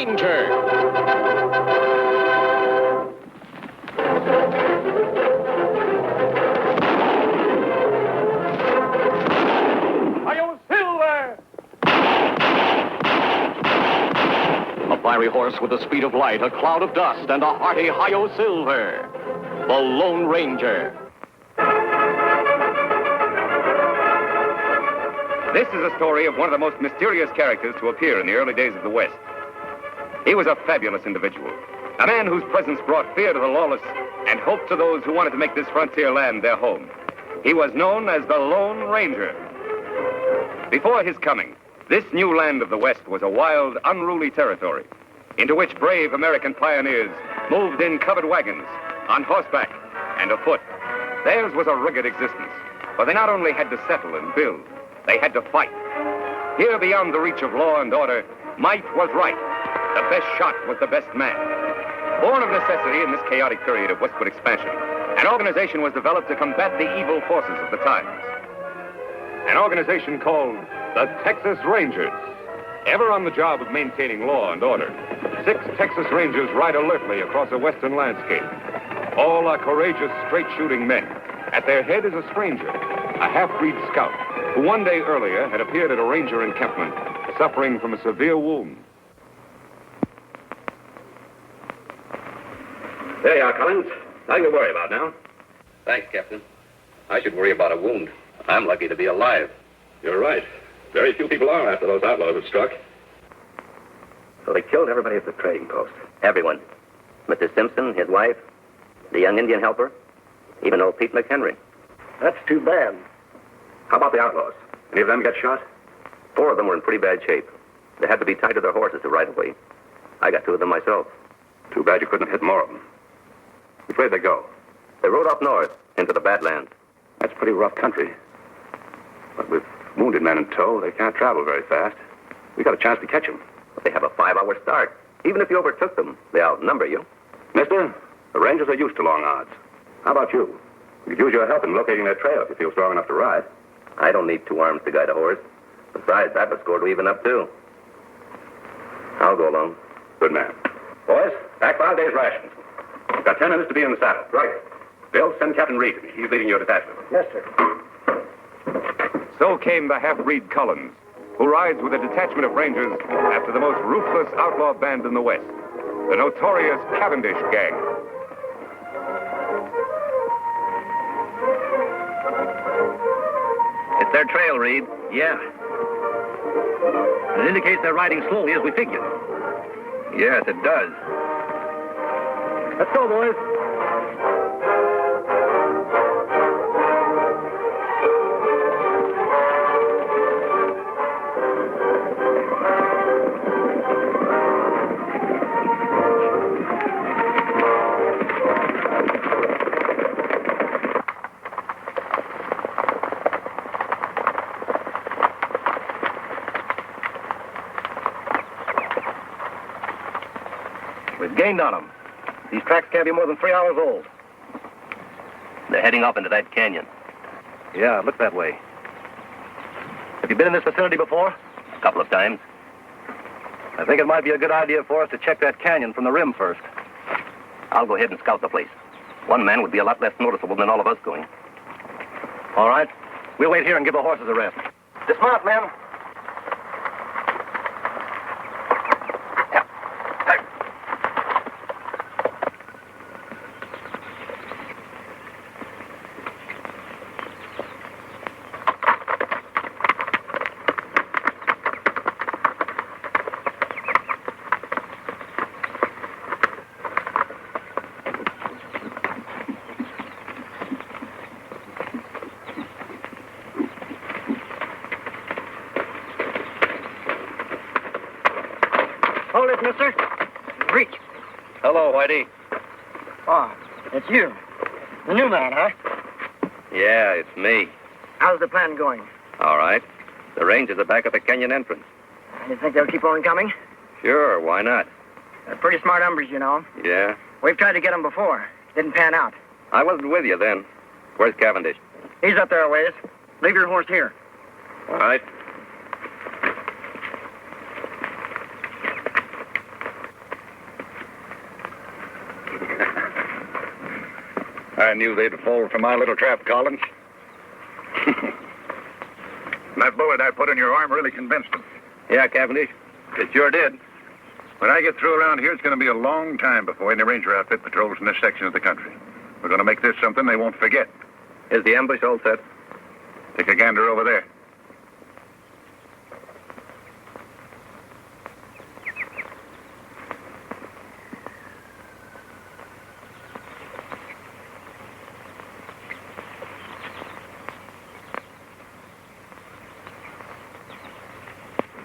Ranger. A fiery horse with the speed of light, a cloud of dust, and a hearty hi-yo silver. The Lone Ranger. This is a story of one of the most mysterious characters to appear in the early days of the West. He was a fabulous individual, a man whose presence brought fear to the lawless and hope to those who wanted to make this frontier land their home. He was known as the Lone Ranger. Before his coming, this new land of the West was a wild, unruly territory into which brave American pioneers moved in covered wagons, on horseback, and afoot. Theirs was a rugged existence, for they not only had to settle and build, they had to fight. Here, beyond the reach of law and order, might was right. The best shot was the best man. Born of necessity in this chaotic period of westward expansion, an organization was developed to combat the evil forces of the times. An organization called the Texas Rangers. Ever on the job of maintaining law and order, 6 Texas Rangers ride alertly across a western landscape. All are courageous, straight-shooting men. At their head is a stranger, a half-breed scout, who one day earlier had appeared at a ranger encampment, suffering from a severe wound. There you are, Collins. Nothing to worry about now. Thanks, Captain. I should worry about a wound. I'm lucky to be alive. You're right. Very few people are after those outlaws have struck. So they killed everybody at the trading post. Everyone. Mr. Simpson, his wife, the young Indian helper, even old Pete McHenry. That's too bad. How about the outlaws? Any of them get shot? 4 of them were in pretty bad shape. They had to be tied to their horses to ride away. I got 2 of them myself. Too bad you couldn't have hit more of them. Where'd they go? They rode up north into the Badlands. That's pretty rough country. But with wounded men in tow, they can't travel very fast. We got a chance to catch them. But they have a 5-hour start. Even if you overtook them, they outnumber you. Mister, the Rangers are used to long odds. How about you? We could use your help in locating their trail if you feel strong enough to ride. I don't need 2 arms to guide a horse. Besides, I have a score to even up, too. I'll go along. Good man. Boys, pack 5 days' rations. Got 10 minutes to be in the saddle. Right. Bill, send Captain Reed to me. He's leading your detachment. Yes, sir. So came the half-breed Collins, who rides with a detachment of Rangers after the most ruthless outlaw band in the West, the notorious Cavendish Gang. It's their trail, Reed. Yeah. It indicates they're riding slowly as we figured. Yes, it does. Let's go, boys. We've gained on them. These tracks can't be more than 3 hours old. They're heading off into that canyon. Yeah, it looks that way. Have you been in this vicinity before? A couple of times. I think it might be a good idea for us to check that canyon from the rim first. I'll go ahead and scout the place. One man would be a lot less noticeable than all of us going. All right. We'll wait here and give the horses a rest. Dismount, men. Hold it, mister. Reach. Hello, Whitey. Oh, it's you. The new man, huh? Yeah, it's me. How's the plan going? All right. The Rangers are back at the canyon entrance. You think they'll keep on coming? Sure, why not? They're pretty smart hombres, you know. Yeah? We've tried to get them before. Didn't pan out. I wasn't with you then. Where's Cavendish? He's up there a ways. Leave your horse here. All right. I knew they'd fall for my little trap, Collins. That bullet I put in your arm really convinced them. Yeah, Cavendish. It sure did. When I get through around here, it's going to be a long time before any ranger outfit patrols in this section of the country. We're going to make this something they won't forget. Is the ambush all set? Take a gander over there.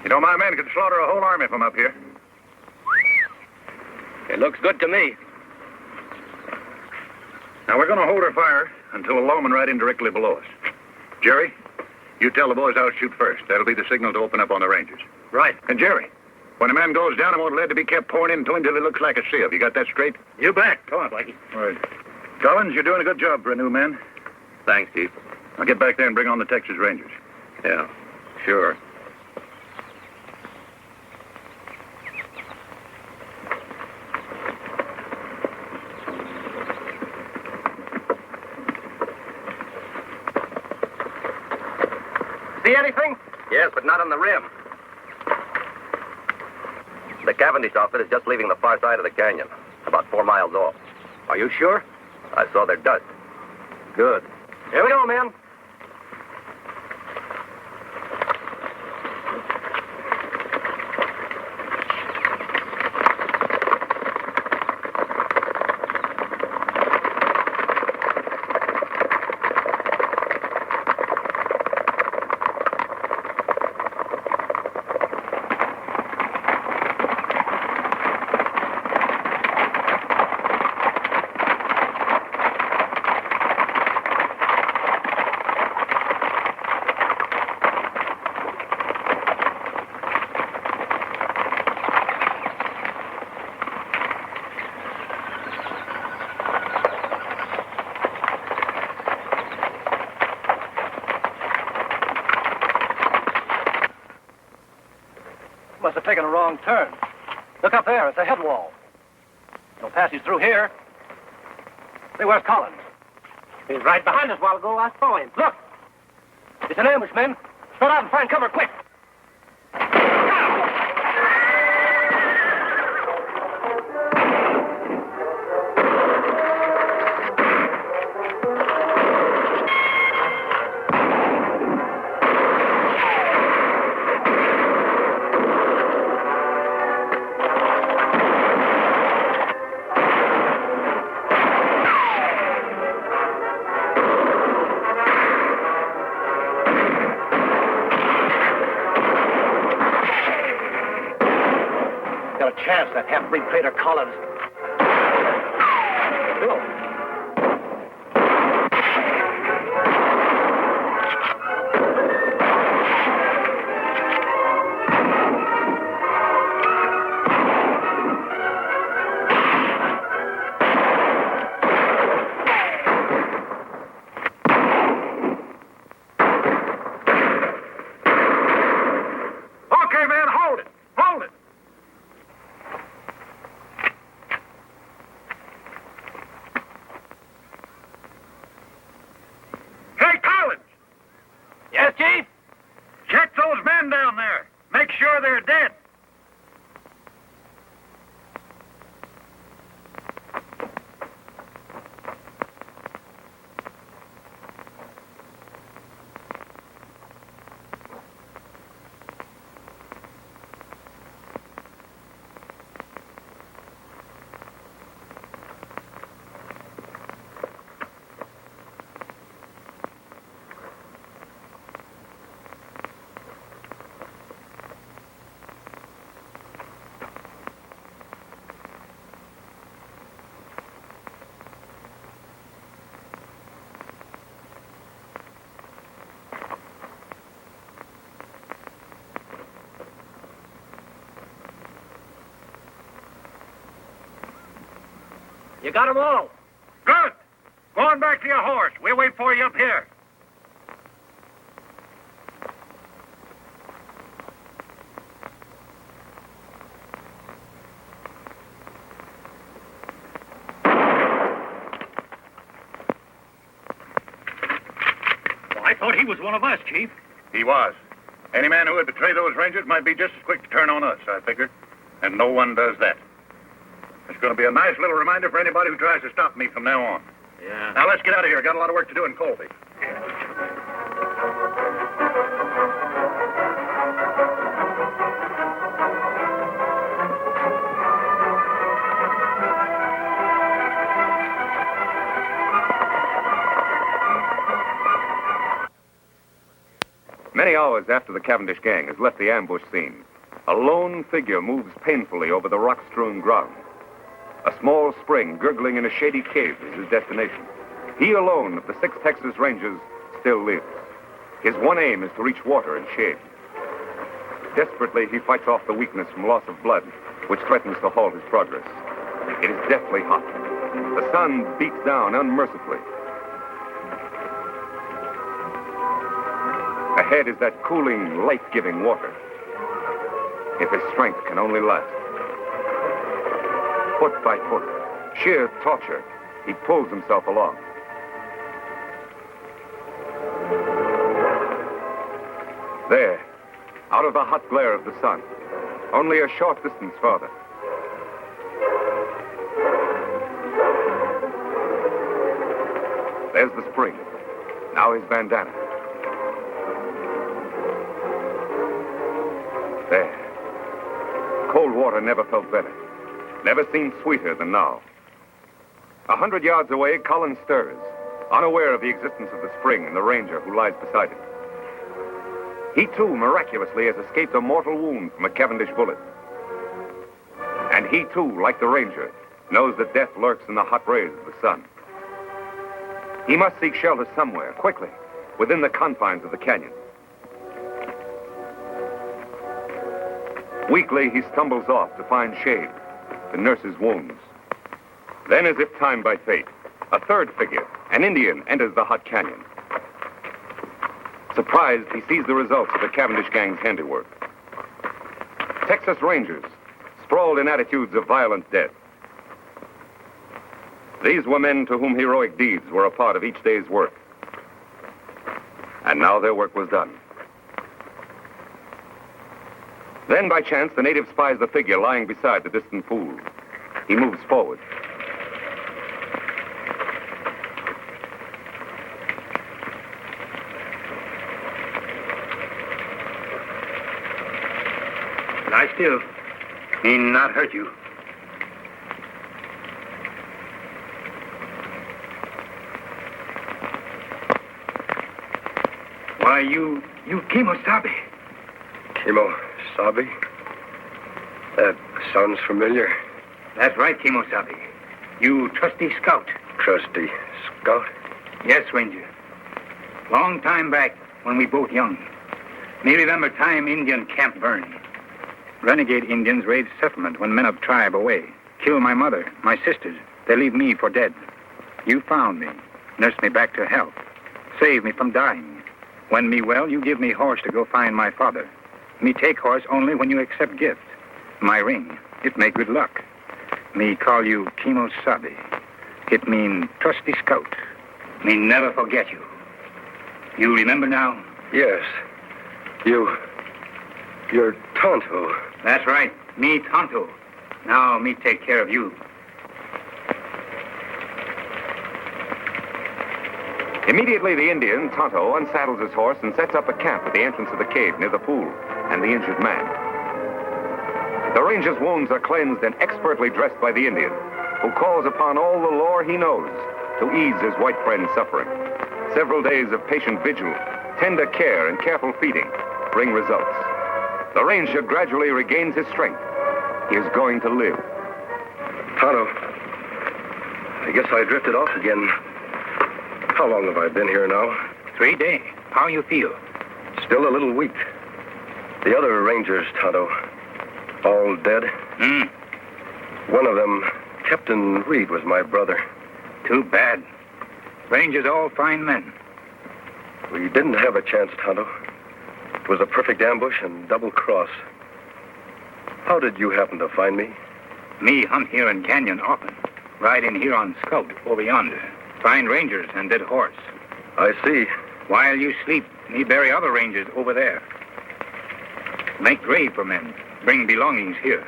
You know, my men could slaughter a whole army from up here. It looks good to me. Now, we're going to hold our fire until a lawman right in directly below us. Jerry, you tell the boys I'll shoot first. That'll be the signal to open up on the Rangers. Right. And Jerry, when a man goes down, I want lead to be kept pouring into him until he looks like a sieve. You got that straight? You bet. Come on, Blackie. All right. Collins, you're doing a good job for a new man. Thanks, Chief. I'll get back there and bring on the Texas Rangers. Yeah, sure. See anything? Yes, but not on the rim. The Cavendish outfit is just leaving the far side of the canyon, about 4 miles off. Are you sure? I saw their dust. Good. Here we go, men. Must have taken a wrong turn. Look up there at the head wall. No passage through here. Say, where's Collins? He was right behind us a while ago. I saw him. Look! It's an ambush, men. Spread out and find cover, quick! Got a chance, that half-breed traitor Collins. Okay, man, hold it. Hold it. Hey, Collins! Yes, Chief? Check those men down there. Make sure they're dead. You got them all. Good. Go on back to your horse. We'll wait for you up here. I thought he was one of us, Chief. He was. Any man who would betray those Rangers might be just as quick to turn on us, I figured. And no one does that. It's going to be a nice little reminder for anybody who tries to stop me from now on. Yeah. Now, let's get out of here. Got a lot of work to do in Colby. Many hours after the Cavendish gang has left the ambush scene, a lone figure moves painfully over the rock-strewn ground. A small spring gurgling in a shady cave is his destination. He alone of the 6 Texas Rangers still lives. His one aim is to reach water and shade. Desperately, he fights off the weakness from loss of blood, which threatens to halt his progress. It is deathly hot. The sun beats down unmercifully. Ahead is that cooling, life-giving water. If his strength can only last. Foot by foot, sheer torture, he pulls himself along. There, out of the hot glare of the sun, only a short distance farther. There's the spring. Now his bandana. There. Cold water never felt better. Never seemed sweeter than now. 100 yards away, Collins stirs, unaware of the existence of the spring and the ranger who lies beside him. He, too, miraculously has escaped a mortal wound from a Cavendish bullet. And he, too, like the ranger, knows that death lurks in the hot rays of the sun. He must seek shelter somewhere, quickly, within the confines of the canyon. Weakly, he stumbles off to find shade, to nurse his wounds. Then, as if timed by fate, a third figure, an Indian, enters the hot canyon. Surprised, he sees the results of the Cavendish gang's handiwork. Texas Rangers, sprawled in attitudes of violent death. These were men to whom heroic deeds were a part of each day's work. And now their work was done. Then, by chance, the native spies the figure lying beside the distant pool. He moves forward. Lie still. He not hurt you. Why, you Kimosabe. Kimosabe? That sounds familiar. That's right, Kimosabe. You trusty scout. Trusty scout? Yes, Ranger. Long time back, when we both young. Me remember time Indian camp burned. Renegade Indians raid settlement when men of tribe away. Kill my mother, my sisters. They leave me for dead. You found me, nursed me back to health. Saved me from dying. When me well, you give me horse to go find my father. Me take horse only when you accept gift. My ring, it make good luck. Me call you Kimosabe. It mean trusty scout. Me never forget you. You remember now? Yes. You're Tonto. That's right. Me Tonto. Now me take care of you. Immediately, the Indian, Tonto, unsaddles his horse and sets up a camp at the entrance of the cave near the pool and the injured man. The ranger's wounds are cleansed and expertly dressed by the Indian, who calls upon all the lore he knows to ease his white friend's suffering. Several days of patient vigil, tender care, and careful feeding bring results. The ranger gradually regains his strength. He is going to live. Tonto, I guess I drifted off again. How long have I been here now? 3 days. How you feel? Still a little weak. The other rangers, Tonto, all dead? One of them, Captain Reed, was my brother. Too bad. Rangers all fine men. We didn't have a chance, Tonto. It was a perfect ambush and double cross. How did you happen to find me? Me hunt here in canyon often. Ride in here on scout over yonder. Find rangers and dead horse. I see. While you sleep, me bury other rangers over there. Make grave for men. Bring belongings here.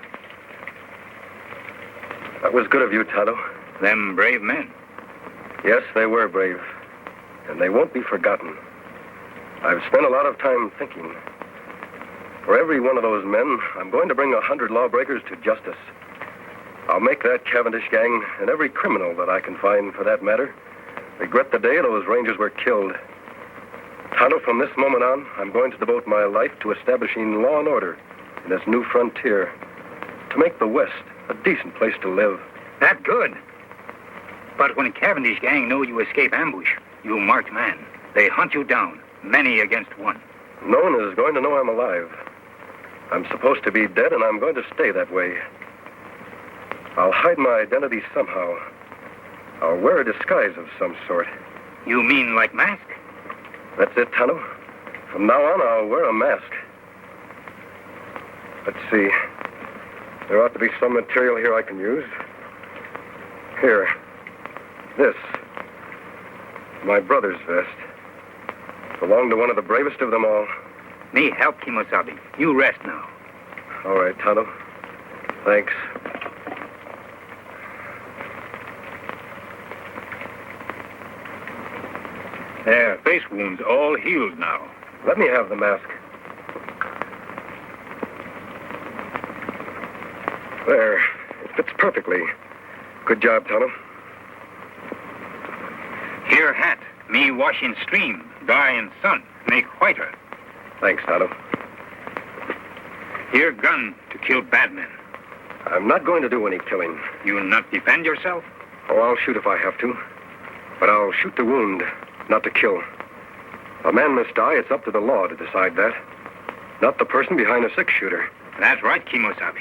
That was good of you, Tonto. Them brave men. Yes, they were brave. And they won't be forgotten. I've spent a lot of time thinking. For every one of those men, I'm going to bring 100 lawbreakers to justice. I'll make that Cavendish gang, and every criminal that I can find for that matter, regret the day those rangers were killed. Tonto, from this moment on, I'm going to devote my life to establishing law and order in this new frontier, to make the West a decent place to live. That good. But when Cavendish gang know you escape ambush, you marked man. They hunt you down, many against one. No one is going to know I'm alive. I'm supposed to be dead, and I'm going to stay that way. I'll hide my identity somehow. I'll wear a disguise of some sort. You mean like mask? That's it, Tonto. From now on, I'll wear a mask. Let's see. There ought to be some material here I can use. Here. This. My brother's vest. Belonged to one of the bravest of them all. Me help, Kimosabe. You rest now. All right, Tonto. Thanks. There, face wounds all healed now. Let me have the mask. There. It fits perfectly. Good job, Tonto. Here hat. Me wash in stream. Dry in sun. Make whiter. Thanks, Tonto. Here gun to kill bad men. I'm not going to do any killing. You not defend yourself? Oh, I'll shoot if I have to. But I'll shoot to wound, not to kill. A man must die. It's up to the law to decide that. Not the person behind a six-shooter. That's right, Kimosabe.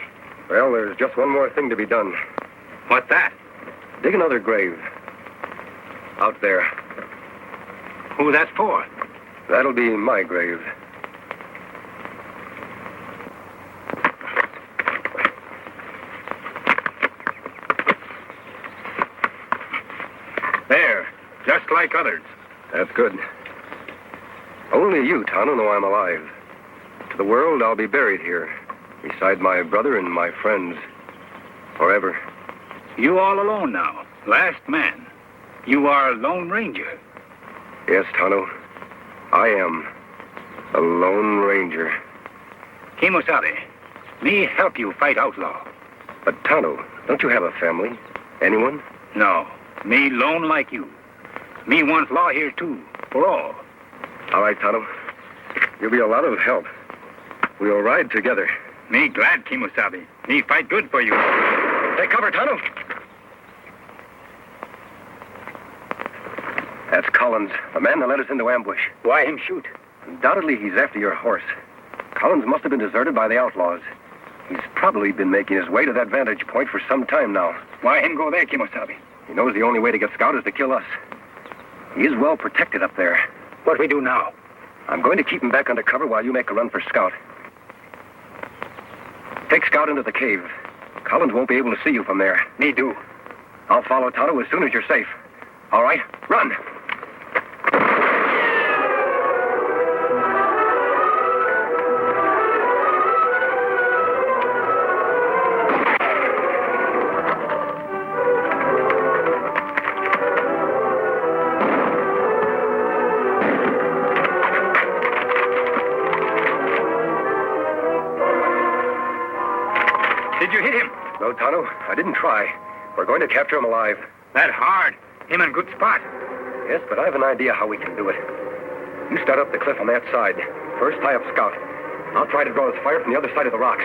Well, there's just one more thing to be done. What that? Dig another grave. Out there. Who that's for? That'll be my grave. There, just like others. That's good. Only you, Tonto, know I'm alive. To the world, I'll be buried here, beside my brother and my friends, forever. You all alone now, last man. You are a Lone Ranger. Yes, Tonto, I am a Lone Ranger. Kimosabe, me help you fight outlaw. But, Tonto, don't you have a family? Anyone? No, me lone like you. Me want law here, too, for all. All right, Tonto. You'll be a lot of help. We'll ride together. Me glad, Kimosabe. Me fight good for you. Take cover, Tonto. That's Collins, the man that led us into ambush. Why him shoot? Undoubtedly, he's after your horse. Collins must have been deserted by the outlaws. He's probably been making his way to that vantage point for some time now. Why him go there, Kimosabe? He knows the only way to get Scout is to kill us. He is well protected up there. What we do now? I'm going to keep him back under cover while you make a run for Scout. Take Scout into the cave. Collins won't be able to see you from there. Me do. I'll follow Tonto as soon as you're safe. All right, run. Did you hit him? No, Tonto, I didn't try. We're going to capture him alive. That hard. Him in good spot. Yes, but I have an idea how we can do it. You start up the cliff on that side. First, tie up Scout. I'll try to draw his fire from the other side of the rocks.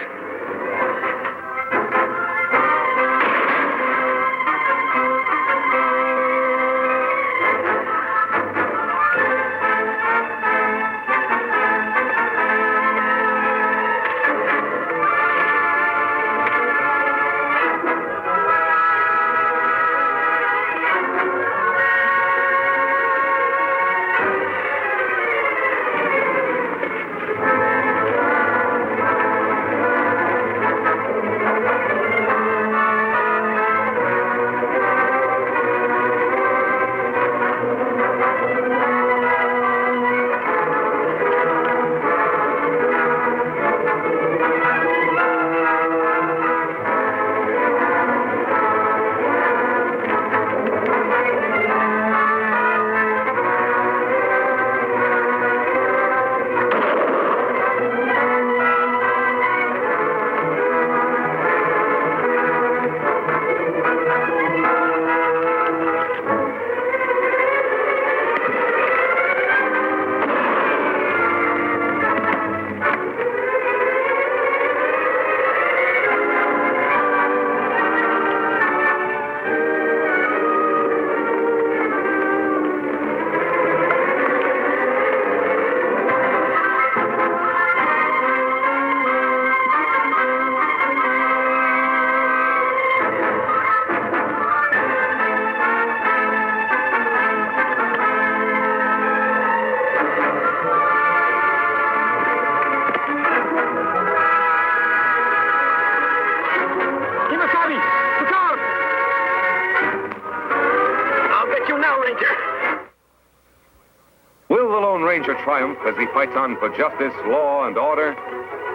Lone Ranger triumph as he fights on for justice, law, and order?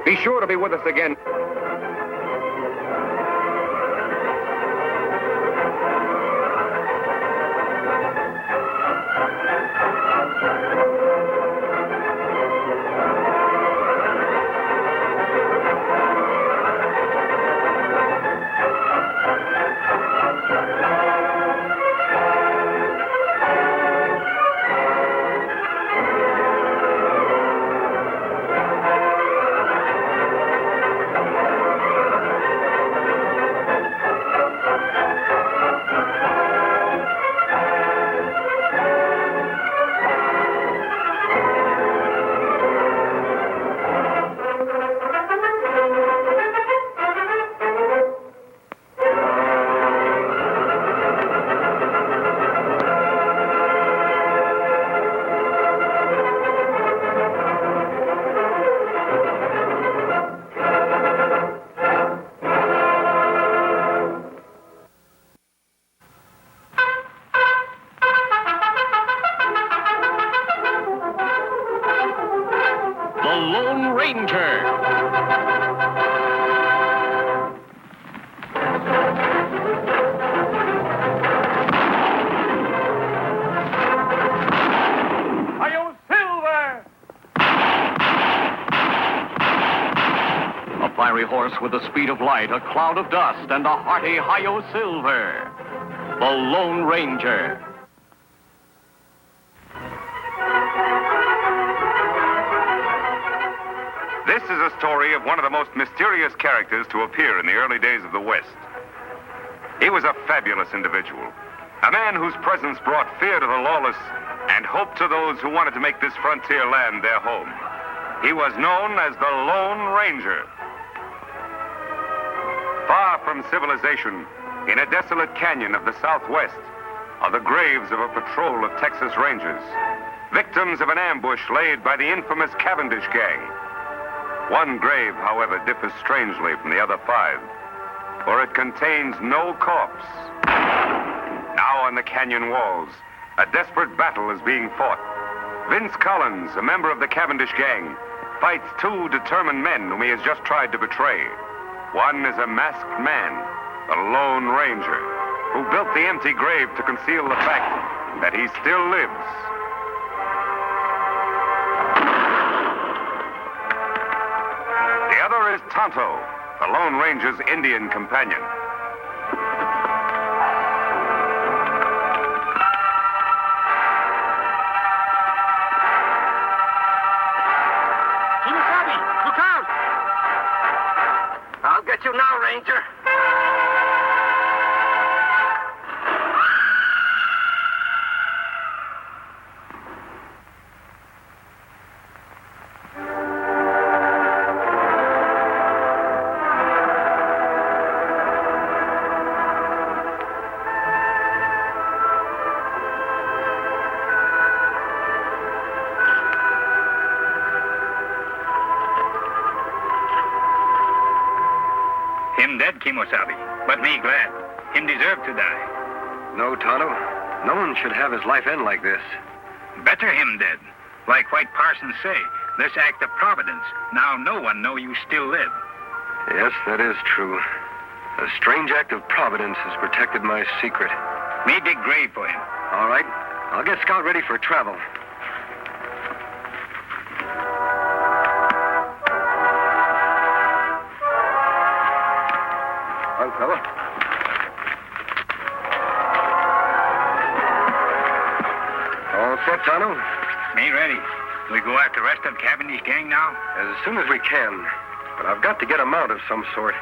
Be sure to be with us again. The Lone Ranger. A fiery horse with the speed of light, a cloud of dust, and a hearty hi-yo silver. The Lone Ranger. This is a story of one of the most mysterious characters to appear in the early days of the West. He was a fabulous individual, a man whose presence brought fear to the lawless and hope to those who wanted to make this frontier land their home. He was known as the Lone Ranger. Far from civilization, in a desolate canyon of the Southwest, are the graves of a patrol of Texas Rangers, victims of an ambush laid by the infamous Cavendish gang. One grave, however, differs strangely from the other 5, for it contains no corpse. Now on the canyon walls, a desperate battle is being fought. Vince Collins, a member of the Cavendish gang, fights 2 determined men whom he has just tried to betray. One is a masked man, the Lone Ranger, who built the empty grave to conceal the fact that he still lives. The other is Tonto, the Lone Ranger's Indian companion. Look out! I'll get you now, Ranger. Him dead, Kimosabe, but me glad. Him deserve to die. No, Tonto. No one should have his life end like this. Better him dead. Like White Parsons say, this act of providence. Now no one know you still live. Yes, that is true. A strange act of providence has protected my secret. Me dig grave for him. All right. I'll get Scout ready for travel. Young fella. All set, Tonto? Me ready. We go after the rest of Cavendish gang now? As soon as we can. But I've got to get a mount of some sort.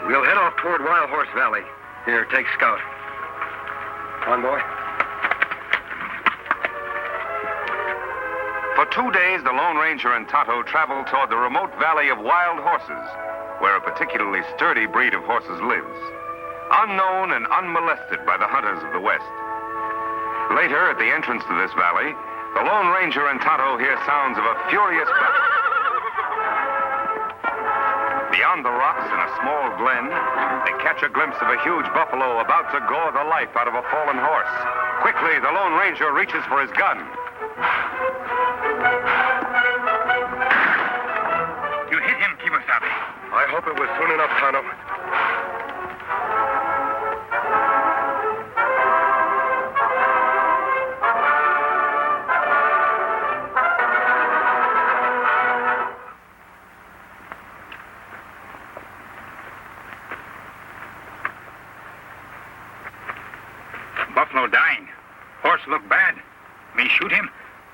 We'll head off toward Wild Horse Valley. Here, take Scout. On, boy. For 2 days, the Lone Ranger and Tonto traveled toward the remote valley of Wild Horses, where a particularly sturdy breed of horses lives, unknown and unmolested by the hunters of the West. Later, at the entrance to this valley, the Lone Ranger and Tonto hear sounds of a furious battle. Beyond the rocks in a small glen, they catch a glimpse of a huge buffalo about to gore the life out of a fallen horse. Quickly, the Lone Ranger reaches for his gun. buffalo dying. Horse look bad. Me shoot him?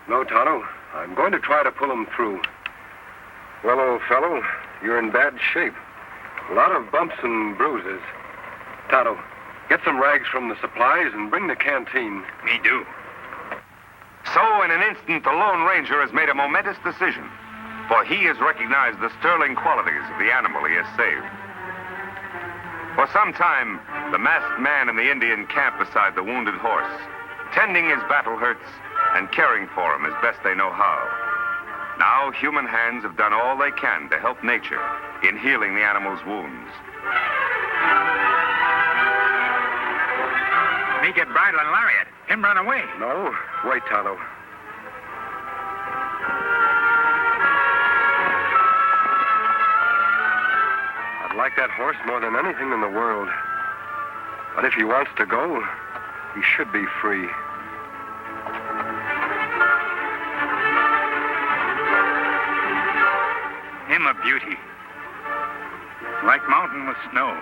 No, Tonto. I'm going to try to pull him through. Well, old fellow, you're in bad shape. A lot of bumps and bruises. Tonto, get some rags from the supplies and bring the canteen. Me do. So, in an instant, the Lone Ranger has made a momentous decision, for he has recognized the sterling qualities of the animal he has saved. For some time, the masked man in the Indian camp beside the wounded horse, tending his battle hurts and caring for him as best they know how. Now, human hands have done all they can to help nature in healing the animal's wounds. Me get bridle and lariat. Him run away. No, wait, Tonto. I'd like that horse more than anything in the world. But if he wants to go, he should be free. Him a beauty. Like mountain with snow.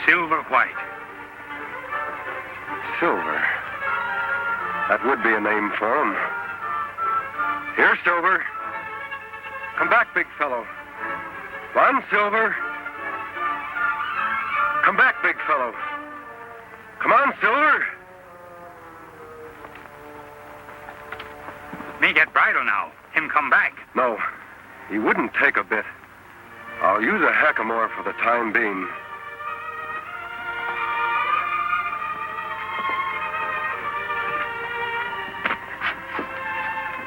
Silver white. Silver. That would be a name for him. Here, Silver. Come back, big fellow. Come on, Silver. Come back, big fellow. Come on, Silver. Me get bridle now. Him come back. No, he wouldn't take a bit. I'll use a hackamore for the time being.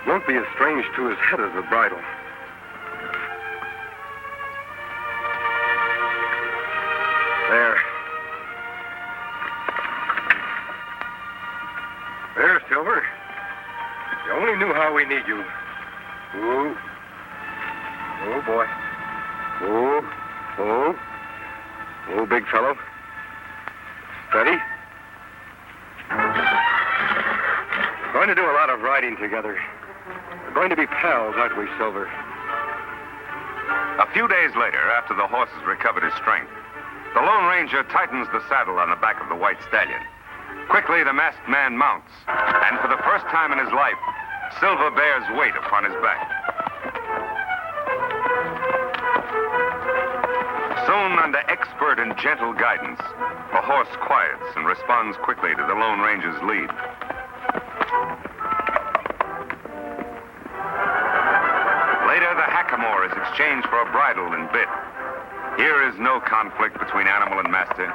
Won't be as strange to his head as the bridle. There. There, Silver. You only knew how we need you. Ooh. Oh, boy. Oh. Oh. Oh, big fellow. Steady. We're going to do a lot of riding together. We're going to be pals, aren't we, Silver? A few days later, after the horse has recovered his strength, the Lone Ranger tightens the saddle on the back of the white stallion. Quickly, the masked man mounts, and for the first time in his life, Silver bears weight upon his back. Soon, under expert and gentle guidance, the horse quiets and responds quickly to the Lone Ranger's lead. Later, the hackamore is exchanged for a bridle and bit. Here is no conflict between animal and master.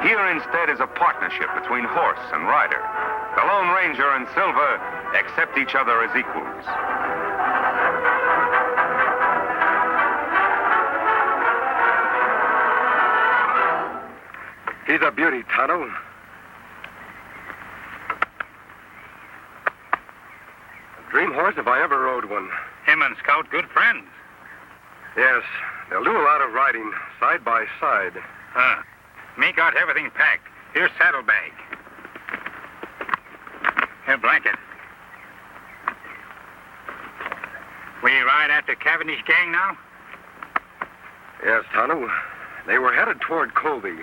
Here instead is a partnership between horse and rider. The Lone Ranger and Silver accept each other as equals. He's a beauty, Tonto. A dream horse if I ever rode one. Him and Scout good friends. Yes, they'll do a lot of riding, side by side. Huh. Me got everything packed. Here's saddlebag. Here, blanket. We ride after Cavendish gang now? Yes, Tonto. They were headed toward Colby.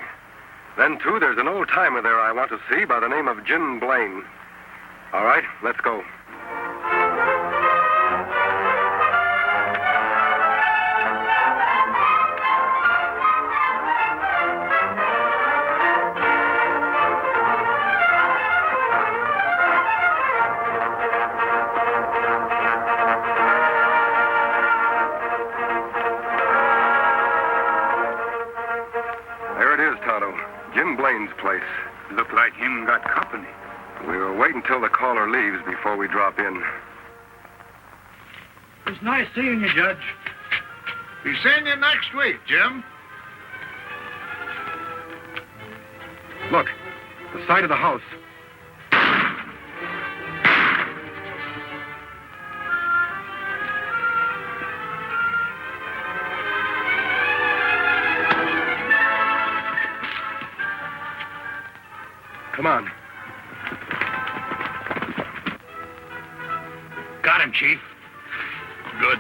Then, too, there's an old-timer there I want to see by the name of Jim Blaine. All right, let's go. Place. Look like him got company. We'll wait until the caller leaves before we drop in. It's nice seeing you, Judge. Be seeing you next week, Jim. Look, the side of the house. Come on. Got him, Chief. Good.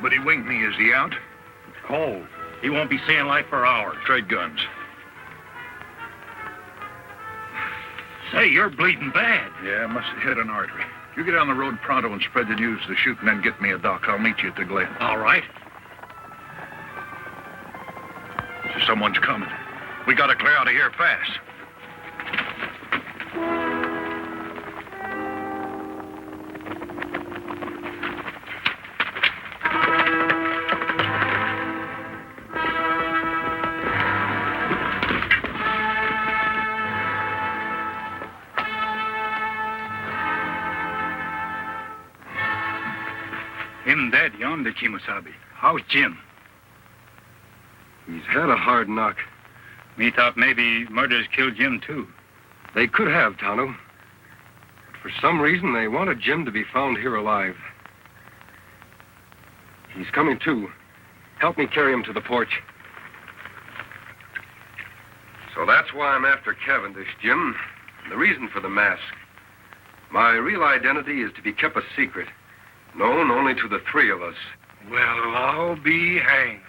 But he winged me. Is he out? Cold. He won't be seeing light for hours. Trade guns. Say, you're bleeding bad. Yeah, must have hit an artery. You get on the road pronto and spread the news to the chute and then get me a doc. I'll meet you at the Glen. All right. Someone's coming. We gotta clear out of here fast. Him dead yonder, Kimosabe. How's Jim? He's had a hard knock. Me thought maybe murders killed Jim, too. They could have, Tonto. But for some reason, they wanted Jim to be found here alive. He's coming, too. Help me carry him to the porch. So that's why I'm after Cavendish, Jim. And the reason for the mask. My real identity is to be kept a secret, known only to the three of us. Well, I'll be hanged.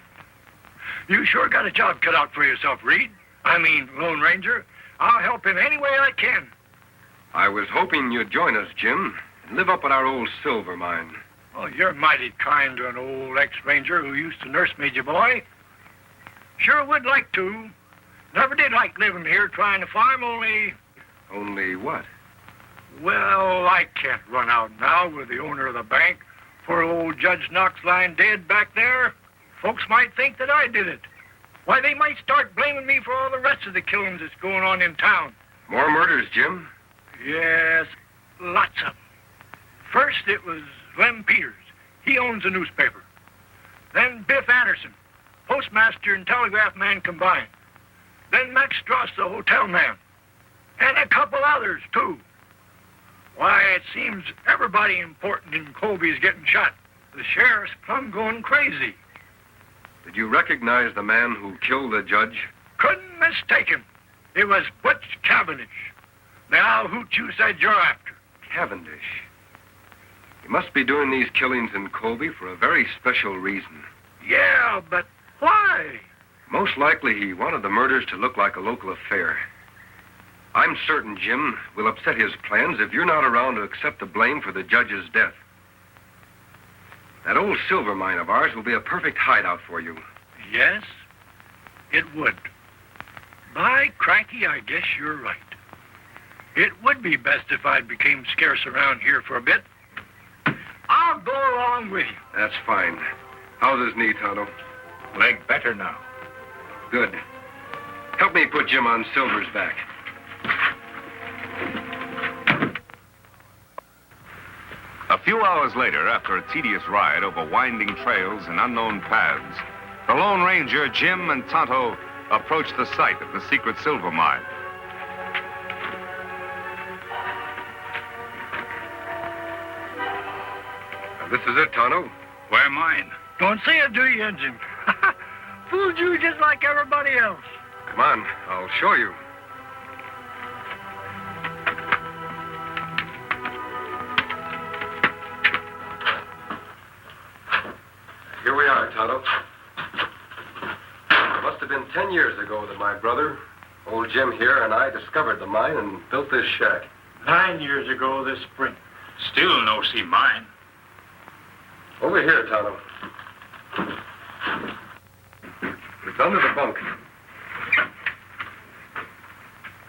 You sure got a job cut out for yourself, Reed. I mean, Lone Ranger. I'll help in any way I can. I was hoping you'd join us, Jim, and live up at our old silver mine. Oh, you're mighty kind to an old ex-ranger who used to nurse me, boy. Sure would like to. Never did like living here trying to farm, only... Only what? Well, I can't run out now with the owner of the bank. Poor old Judge Knox lying dead back there. Folks might think that I did it. Why, they might start blaming me for all the rest of the killings that's going on in town. More murders, Jim? Yes, lots of them. First, it was Lem Peters. He owns a newspaper. Then Biff Anderson, postmaster and telegraph man combined. Then Max Strauss, the hotel man. And a couple others, too. Why, it seems everybody important in Colby's getting shot. The sheriff's plumb going crazy. Did you recognize the man who killed the judge? Couldn't mistake him. It was Butch Cavendish. Now, who you said you're after? Cavendish. He must be doing these killings in Colby for a very special reason. Yeah, but why? Most likely he wanted the murders to look like a local affair. I'm certain, Jim, will upset his plans if you're not around to accept the blame for the judge's death. That old silver mine of ours will be a perfect hideout for you. Yes, it would. By cranky, I guess you're right. It would be best if I became scarce around here for a bit. I'll go along with you. That's fine. How's his knee, Tonto? Leg better now. Good. Help me put Jim on Silver's back. A few hours later, after a tedious ride over winding trails and unknown paths, the Lone Ranger, Jim, and Tonto approached the site of the secret silver mine. This is it, Tonto. Where mine? Don't say it, do you, Injun? Fooled you just like everybody else. Come on, I'll show you. Here we are, Tonto. It must have been 10 years ago that my brother, old Jim here, and I discovered the mine and built this shack. 9 years ago this spring. Still no see mine. Over here, Tonto. It's under the bunk.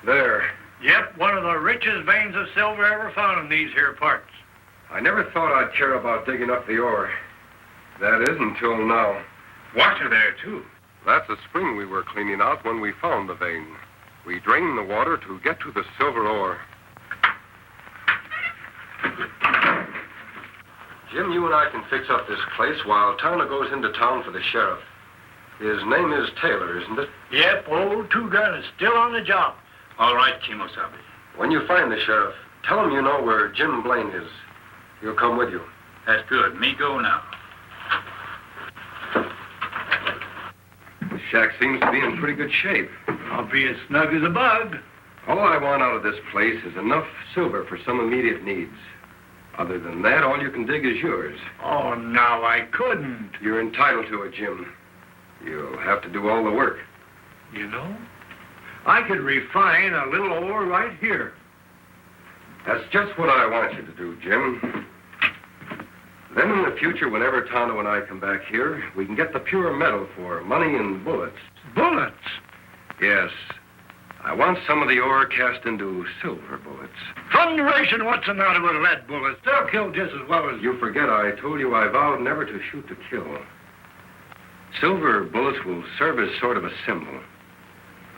There. Yep, one of the richest veins of silver ever found in these here parts. I never thought I'd care about digging up the ore. That is until now. Water there, too. That's the spring we were cleaning out when we found the vein. We drained the water to get to the silver ore. Jim, you and I can fix up this place while Tonto goes into town for the sheriff. His name is Taylor, isn't it? Yep, old Two-Gun is still on the job. All right, Kimosabe. When you find the sheriff, tell him you know where Jim Blaine is. He'll come with you. That's good. Me go now. The shack seems to be in pretty good shape. I'll be as snug as a bug. All I want out of this place is enough silver for some immediate needs. Other than that, all you can dig is yours. Oh, now I couldn't. You're entitled to it, Jim. You'll have to do all the work. You know, I could refine a little ore right here. That's just what I want you to do, Jim. Then in the future, whenever Tonto and I come back here, we can get the pure metal for money and bullets. Bullets? Yes. I want some of the ore cast into silver bullets. Thunderation, what's the matter with lead bullets? They'll kill just as well as... You forget I told you I vowed never to shoot to kill. Silver bullets will serve as sort of a symbol.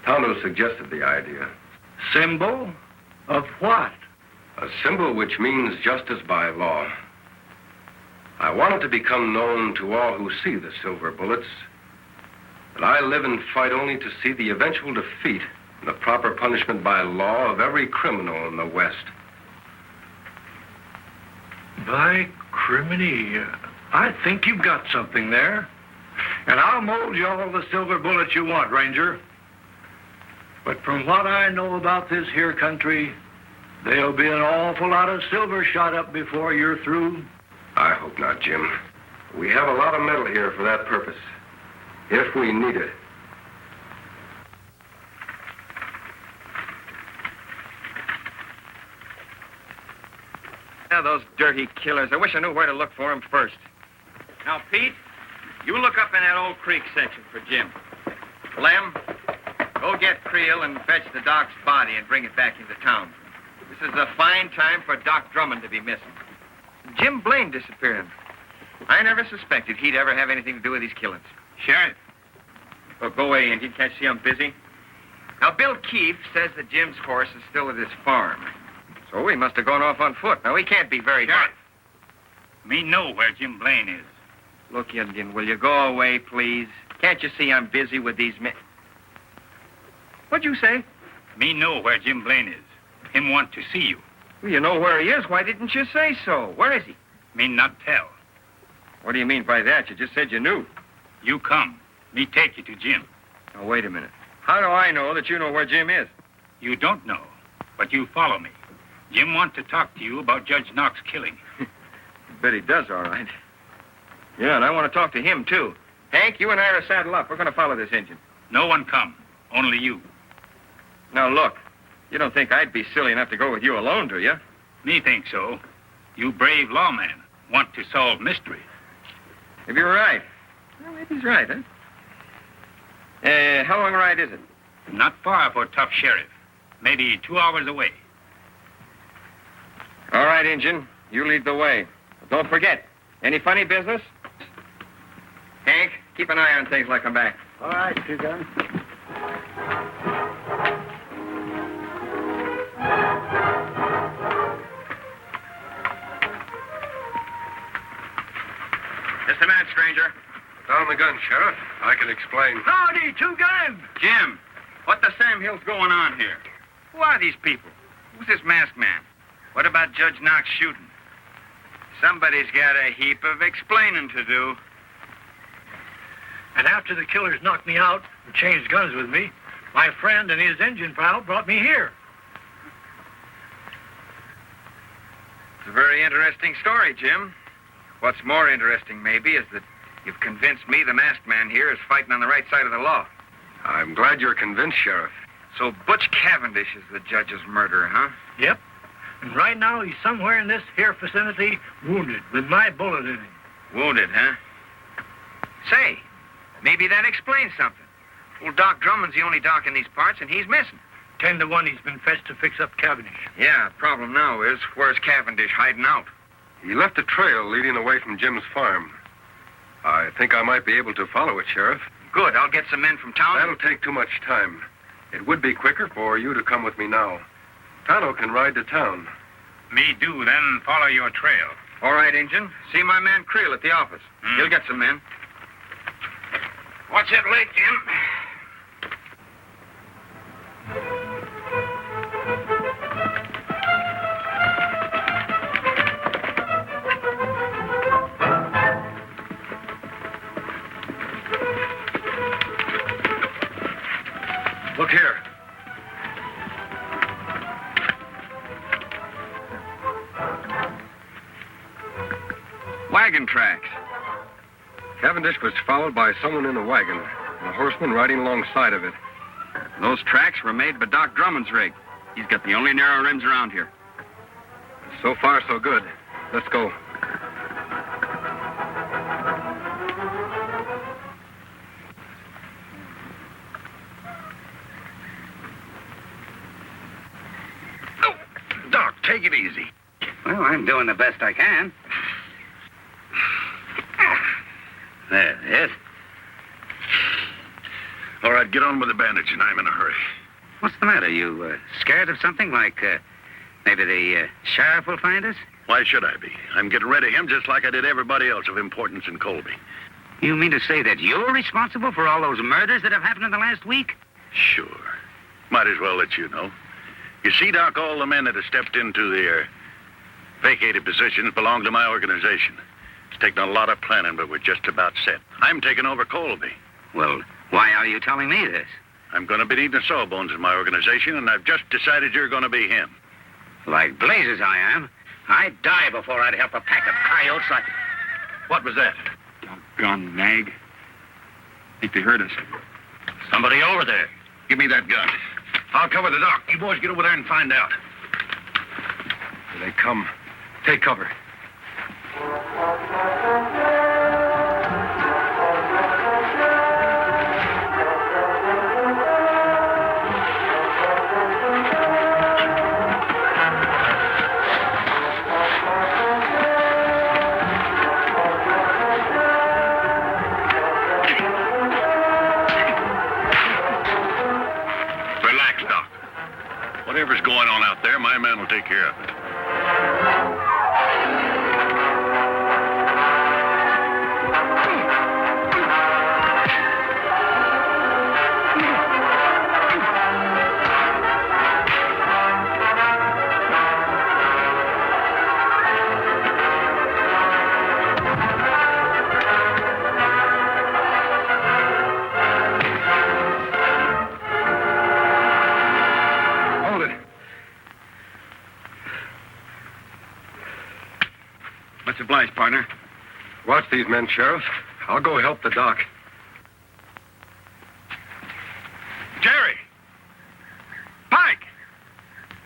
Tonto suggested the idea. Symbol? Of what? A symbol which means justice by law. I want it to become known to all who see the silver bullets that I live and fight only to see the eventual defeat and the proper punishment by law of every criminal in the West. By criminy, I think you've got something there. And I'll mold you all the silver bullets you want, Ranger. But from what I know about this here country, there'll be an awful lot of silver shot up before you're through. I hope not, Jim. We have a lot of metal here for that purpose, if we need it. Now, those dirty killers. I wish I knew where to look for them first. Now, Pete, you look up in that old creek section for Jim. Lem, go get Creel and fetch the doc's body and bring it back into town. This is a fine time for Doc Drummond to be missing. Jim Blaine disappearing. I never suspected he'd ever have anything to do with these killings. Sheriff. Well, go away, Indian. Can't you see I'm busy? Now, Bill Keefe says that Jim's horse is still at his farm. So he must have gone off on foot. Now, he can't be very... Sheriff. Me know where Jim Blaine is. Look, Indian, will you go away, please? Can't you see I'm busy with these men? What'd you say? Me know where Jim Blaine is. Him want to see you. Well, you know where he is. Why didn't you say so? Where is he? Me not tell. What do you mean by that? You just said you knew. You come. Me take you to Jim. Now, wait a minute. How do I know that you know where Jim is? You don't know, but you follow me. Jim want to talk to you about Judge Knox killing. Bet he does, all right. Yeah, and I want to talk to him, too. Hank, you and I are saddle up. We're going to follow this engine. No one come. Only you. Now, look. You don't think I'd be silly enough to go with you alone, do you? Me think so. You brave lawman want to solve mystery. Maybe you're right. Well, maybe he's right, huh? How long a ride is it? Not far for tough sheriff. Maybe 2 hours away. All right, Injun. You lead the way. But don't forget, any funny business? Hank, keep an eye on things like I'm back. All right, Two-Gun. Just a minute, stranger. Down the gun, Sheriff. I can explain. Howdy, Two-Gun. Jim, what the Sam Hill's going on here? Who are these people? Who's this masked man? What about Judge Knox shooting? Somebody's got a heap of explaining to do. And after the killers knocked me out and changed guns with me, my friend and his engine pal brought me here. It's a very interesting story, Jim. What's more interesting, maybe, is that you've convinced me the masked man here is fighting on the right side of the law. I'm glad you're convinced, Sheriff. So Butch Cavendish is the judge's murderer, huh? Yep. And right now he's somewhere in this here vicinity, wounded, with my bullet in him. Wounded, huh? Say, maybe that explains something. Well, Doc Drummond's the only doc in these parts, and he's missing. 10 to 1 he's been fetched to fix up Cavendish. Yeah, problem now is, where's Cavendish hiding out? He left a trail leading away from Jim's farm. I think I might be able to follow it, Sheriff. Good, I'll get some men from town. That'll take too much time. It would be quicker for you to come with me now. Tonto can ride to town. Me do, then follow your trail. All right, Injun. See my man Creel at the office. He'll get some men. What's it late, Jim? Look here. Wagon tracks. Cavendish was followed by someone in a wagon, and a horseman riding alongside of it. Those tracks were made by Doc Drummond's rig. He's got the only narrow rims around here. So far, so good. Let's go. Oh, Doc, take it easy. Well, I'm doing the best I can. There, yes. All right, get on with the bandaging. I'm in a hurry. What's the matter? You scared of something like maybe the sheriff will find us? Why should I be? I'm getting rid of him just like I did everybody else of importance in Colby. You mean to say that you're responsible for all those murders that have happened in the last week? Sure. Might as well let you know. You see, Doc, all the men that have stepped into their vacated positions belong to my organization. It's taken a lot of planning, but we're just about set. I'm taking over Colby. Well, why are you telling me this? I'm going to be needing sawbones in my organization, and I've just decided you're going to be him. Like blazes I am. I'd die before I'd help a pack of coyotes like... What was that? Doggone nag. Think they heard us. Somebody over there. Give me that gun. I'll cover the dock. You boys get over there and find out. Here they come. Take cover. Relax, Doc. Whatever's going on out there, my man will take care of it. Much obliged, partner. Watch these men, Sheriff. I'll go help the doc. Jerry! Pike!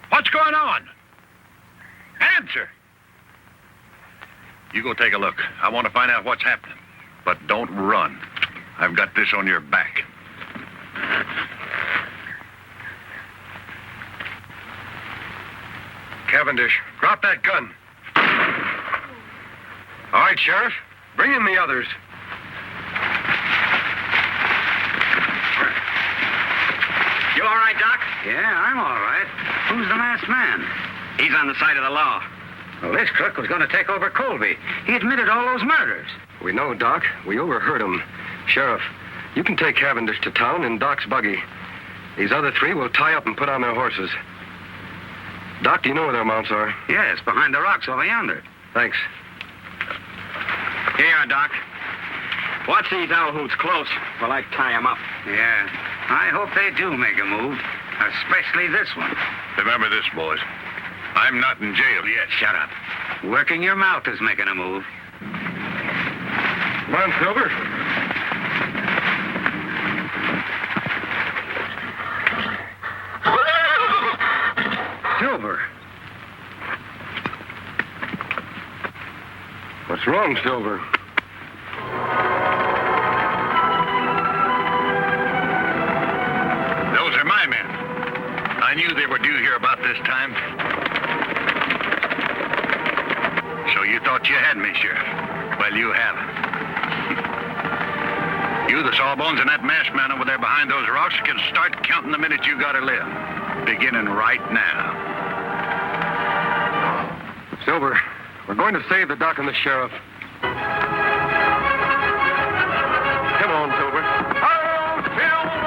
What's going on? Answer! You go take a look. I want to find out what's happening. But don't run. I've got this on your back. Cavendish, drop that gun. All right, Sheriff. Bring in the others. You all right, Doc? Yeah, I'm all right. Who's the masked man? He's on the side of the law. Well, this crook was going to take over Colby. He admitted all those murders. We know, Doc. We overheard him. Sheriff, you can take Cavendish to town in Doc's buggy. These other three will tie up and put on their horses. Doc, do you know where their mounts are? Yes, behind the rocks over yonder. Thanks. Here you are, Doc. Watch these owl hoots close while I tie them up. Yeah, I hope they do make a move, especially this one. Remember this, boys. I'm not in jail yet. Shut up. Working your mouth is making a move. Come on, Silver. Silver. What's wrong, Silver? Those are my men. I knew they were due here about this time. So you thought you had me, Sheriff. Well, you haven't. You, the sawbones, and that masked man over there behind those rocks can start counting the minutes you gotta live. Beginning right now. Silver, we're going to save the doc and the sheriff. Come on, Silver. Hello, Silver!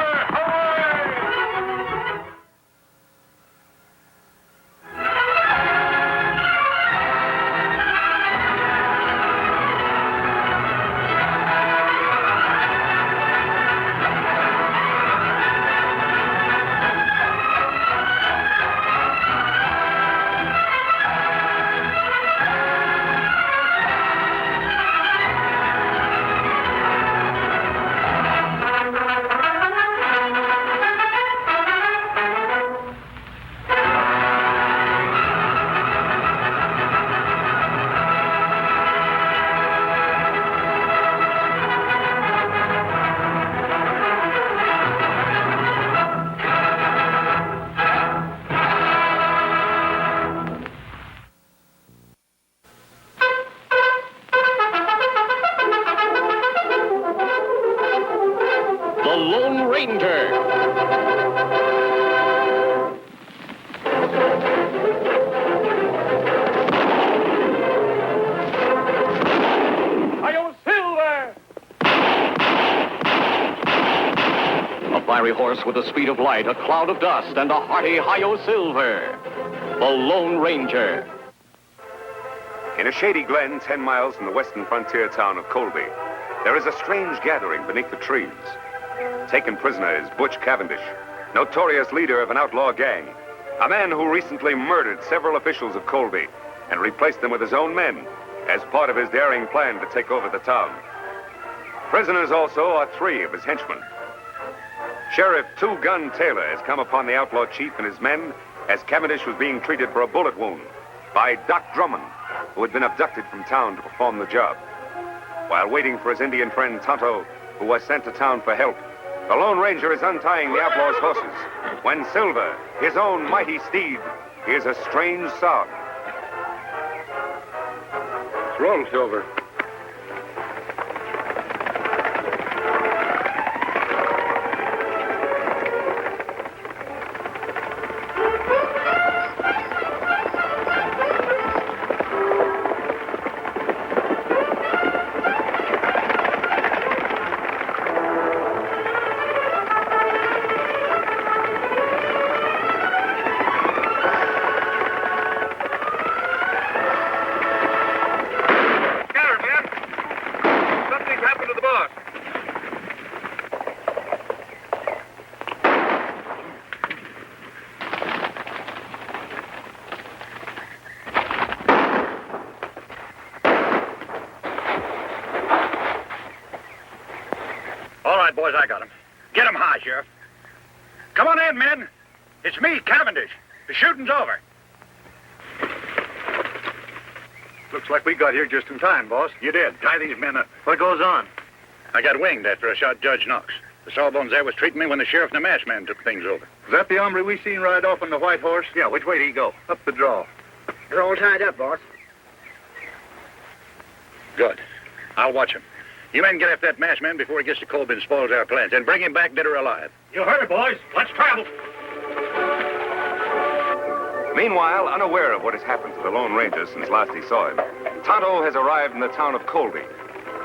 Ranger. A fiery horse with the speed of light, a cloud of dust, and a hearty hi-yo silver. The Lone Ranger. In a shady glen 10 miles from the western frontier town of Colby, there is a strange gathering beneath the trees. Taken prisoner is Butch Cavendish, notorious leader of an outlaw gang, a man who recently murdered several officials of Colby and replaced them with his own men as part of his daring plan to take over the town. Prisoners also are 3 of his henchmen. Sheriff Two Gun Taylor has come upon the outlaw chief and his men as Cavendish was being treated for a bullet wound by Doc Drummond, who had been abducted from town to perform the job. While waiting for his Indian friend Tonto, who was sent to town for help, the Lone Ranger is untying the outlaw's horses when Silver, his own mighty steed, hears a strange sound. What's wrong, Silver? Boys, I got him. Get him high, Sheriff. Come on in, men. It's me, Cavendish. The shooting's over. Looks like we got here just in time, boss. You did. Tie these men up. What goes on? I got winged after I shot Judge Knox. The sawbones there was treating me when the sheriff and the masked man took things over. Is that the hombre we seen ride off on the white horse? Yeah, which way did he go? Up the draw. They're all tied up, boss. Good. I'll watch him. You men get after that masked man before he gets to Colby and spoils our plans, and bring him back dead or alive. You heard, boys. Let's travel. Meanwhile, unaware of what has happened to the Lone Ranger since last he saw him, Tonto has arrived in the town of Colby.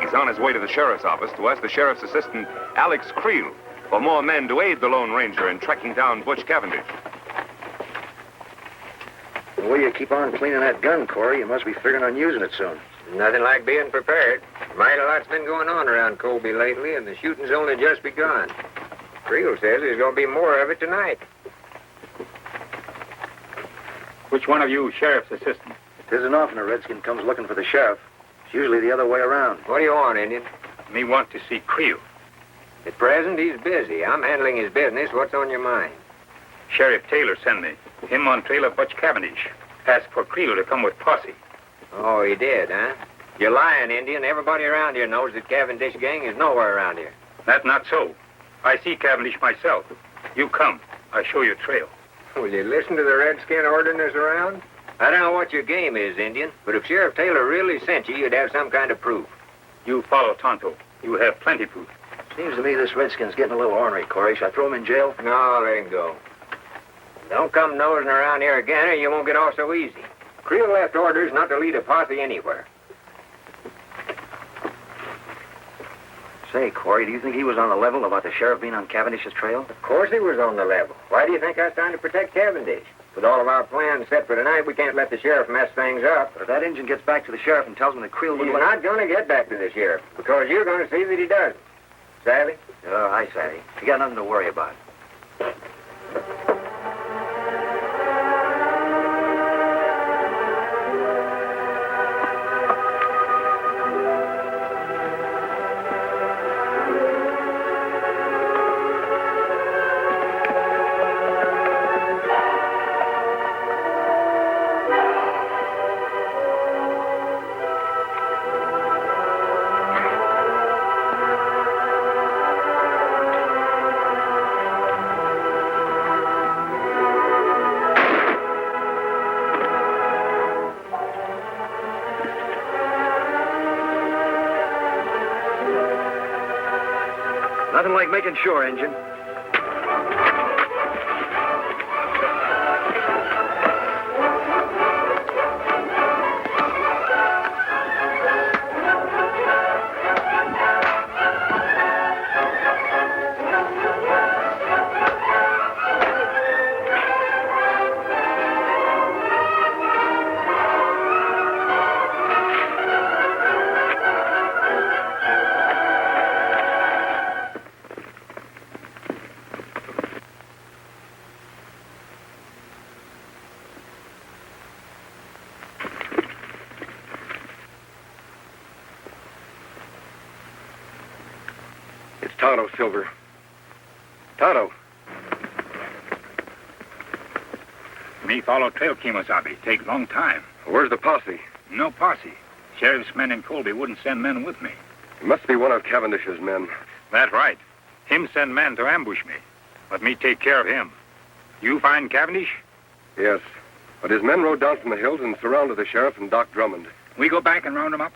He's on his way to the sheriff's office to ask the sheriff's assistant, Alex Creel, for more men to aid the Lone Ranger in tracking down Butch Cavendish. The way you keep on cleaning that gun, Corey, you must be figuring on using it soon. Nothing like being prepared. Mighty lot's been going on around Colby lately, and the shooting's only just begun. Creel says there's going to be more of it tonight. Which one of you sheriff's assistant? It isn't often a redskin comes looking for the sheriff. It's usually the other way around. What do you want, Indian? Me want to see Creel. At present, he's busy. I'm handling his business. What's on your mind? Sheriff Taylor sent me. Him on trail of Butch Cavendish. Asked for Creel to come with posse. Oh, he did, huh? You're lying, Indian. Everybody around here knows that Cavendish gang is nowhere around here. That's not so. I see Cavendish myself. You come. I show you trail. Will you listen to the redskin ordering us around? I don't know what your game is, Indian, but if Sheriff Taylor really sent you, you'd have some kind of proof. You follow Tonto. You have plenty proof. Seems to me this redskin's getting a little ornery, Corey. Should I throw him in jail? No, let him go. Don't come nosing around here again, or you won't get off so easy. Creel left orders not to lead a posse anywhere. Say, Corey, do you think he was on the level about the sheriff being on Cavendish's trail? Of course he was on the level. Why do you think I was trying to protect Cavendish? With all of our plans set for tonight, we can't let the sheriff mess things up. But if that Injun gets back to the sheriff and tells him that Creel would... He's not going to get back to the sheriff, because you're going to see that he doesn't. Savvy? Oh, I savvy. You got nothing to worry about. Nothing like making sure, Injun. It's Tonto, Silver. Tonto. Me follow trail, Kemosabe. Take long time. Where's the posse? No posse. Sheriff's men in Colby wouldn't send men with me. It must be one of Cavendish's men. That's right. Him send men to ambush me. Let me take care of him. You find Cavendish? Yes. But his men rode down from the hills and surrounded the sheriff and Doc Drummond. We go back and round them up?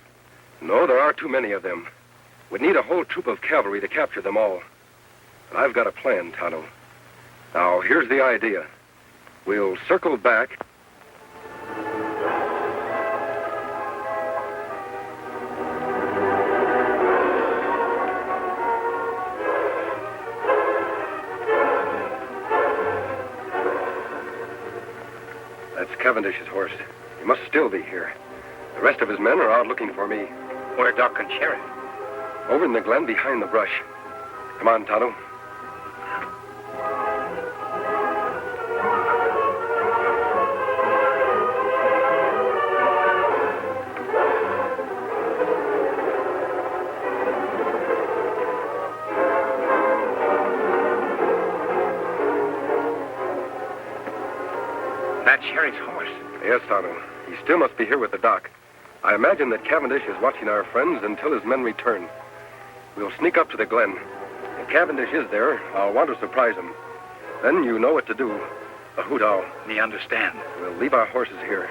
No, there are too many of them. We'd need a whole troop of cavalry to capture them all. But I've got a plan, Tonto. Now, here's the idea. We'll circle back. That's Cavendish's horse. He must still be here. The rest of his men are out looking for me. Where Doc and Sheriff? Over in the glen behind the brush. Come on, Tonto. That Sheriff's horse. Yes, Tonto. He still must be here with the doc. I imagine that Cavendish is watching our friends until his men return. We'll sneak up to the glen. If Cavendish is there, I'll want to surprise him. Then you know what to do. A hoot owl. Me understand. We'll leave our horses here.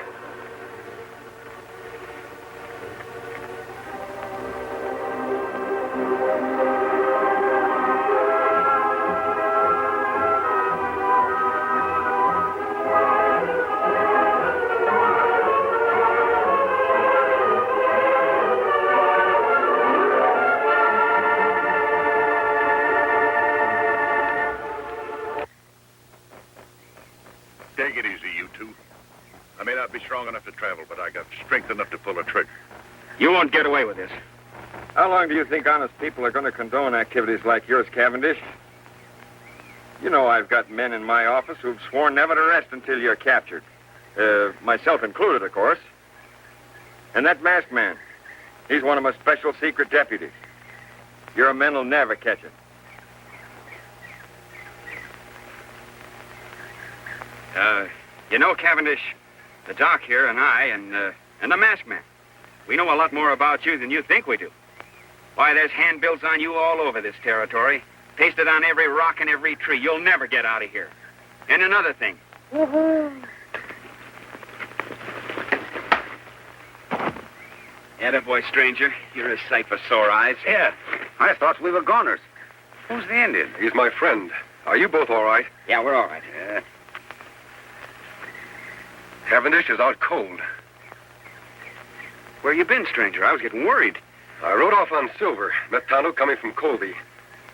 Take it easy, you two. I may not be strong enough to travel, but I got strength enough to pull a trigger. You won't get away with this. How long do you think honest people are going to condone activities like yours, Cavendish? You know I've got men in my office who've sworn never to rest until you're captured. Myself included, of course. And that masked man, he's one of my special secret deputies. Your men will never catch him. You know, Cavendish, the doc here and I and the masked man, we know a lot more about you than you think we do. Why, there's handbills on you all over this territory, pasted on every rock and every tree. You'll never get out of here. And another thing. Attaboy, stranger. You're a sight for sore eyes. Yeah, I thought we were goners. Who's the Indian? He's my friend. Are you both all right? Yeah, we're all right. Yeah. Cavendish is out cold. Where you been, stranger? I was getting worried. I rode off on Silver, met Tonto coming from Colby.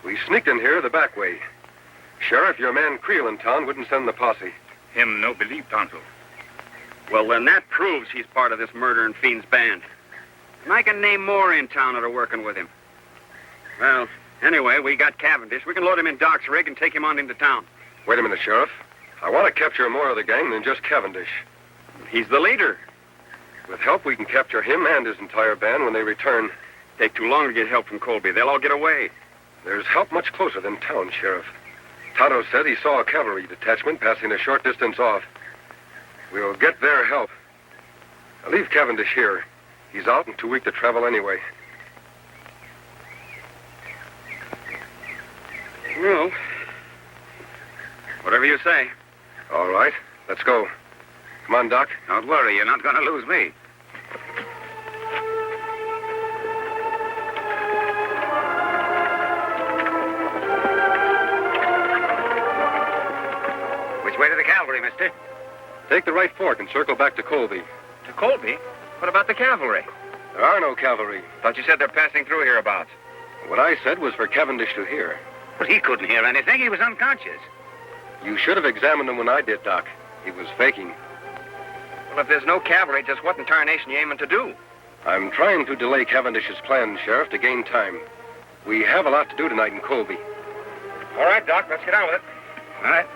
We sneaked in here the back way. Sheriff, your man Creel in town wouldn't send the posse. Him no believe Tonto. Well, then that proves he's part of this murdering fiend's band. And I can name more in town that are working with him. Well, anyway, we got Cavendish. We can load him in Doc's rig and take him on into town. Wait a minute, Sheriff. I want to capture more of the gang than just Cavendish. He's the leader. With help, we can capture him and his entire band when they return. Take too long to get help from Colby. They'll all get away. There's help much closer than town, Sheriff. Tonto said he saw a cavalry detachment passing a short distance off. We'll get their help. I'll leave Cavendish here. He's out and too weak to travel anyway. Well, whatever you say. All right, let's go. Come on, Doc. Don't worry, you're not going to lose me. Which way to the cavalry, mister? Take the right fork and circle back to Colby. To Colby? What about the cavalry? There are no cavalry. Thought you said they're passing through hereabouts. What I said was for Cavendish to hear. But he couldn't hear anything. He was unconscious. You should have examined him when I did, Doc. He was faking. Well, if there's no cavalry, just what in tarnation you aiming to do? I'm trying to delay Cavendish's plans, Sheriff, to gain time. We have a lot to do tonight in Colby. All right, Doc, let's get on with it. All right.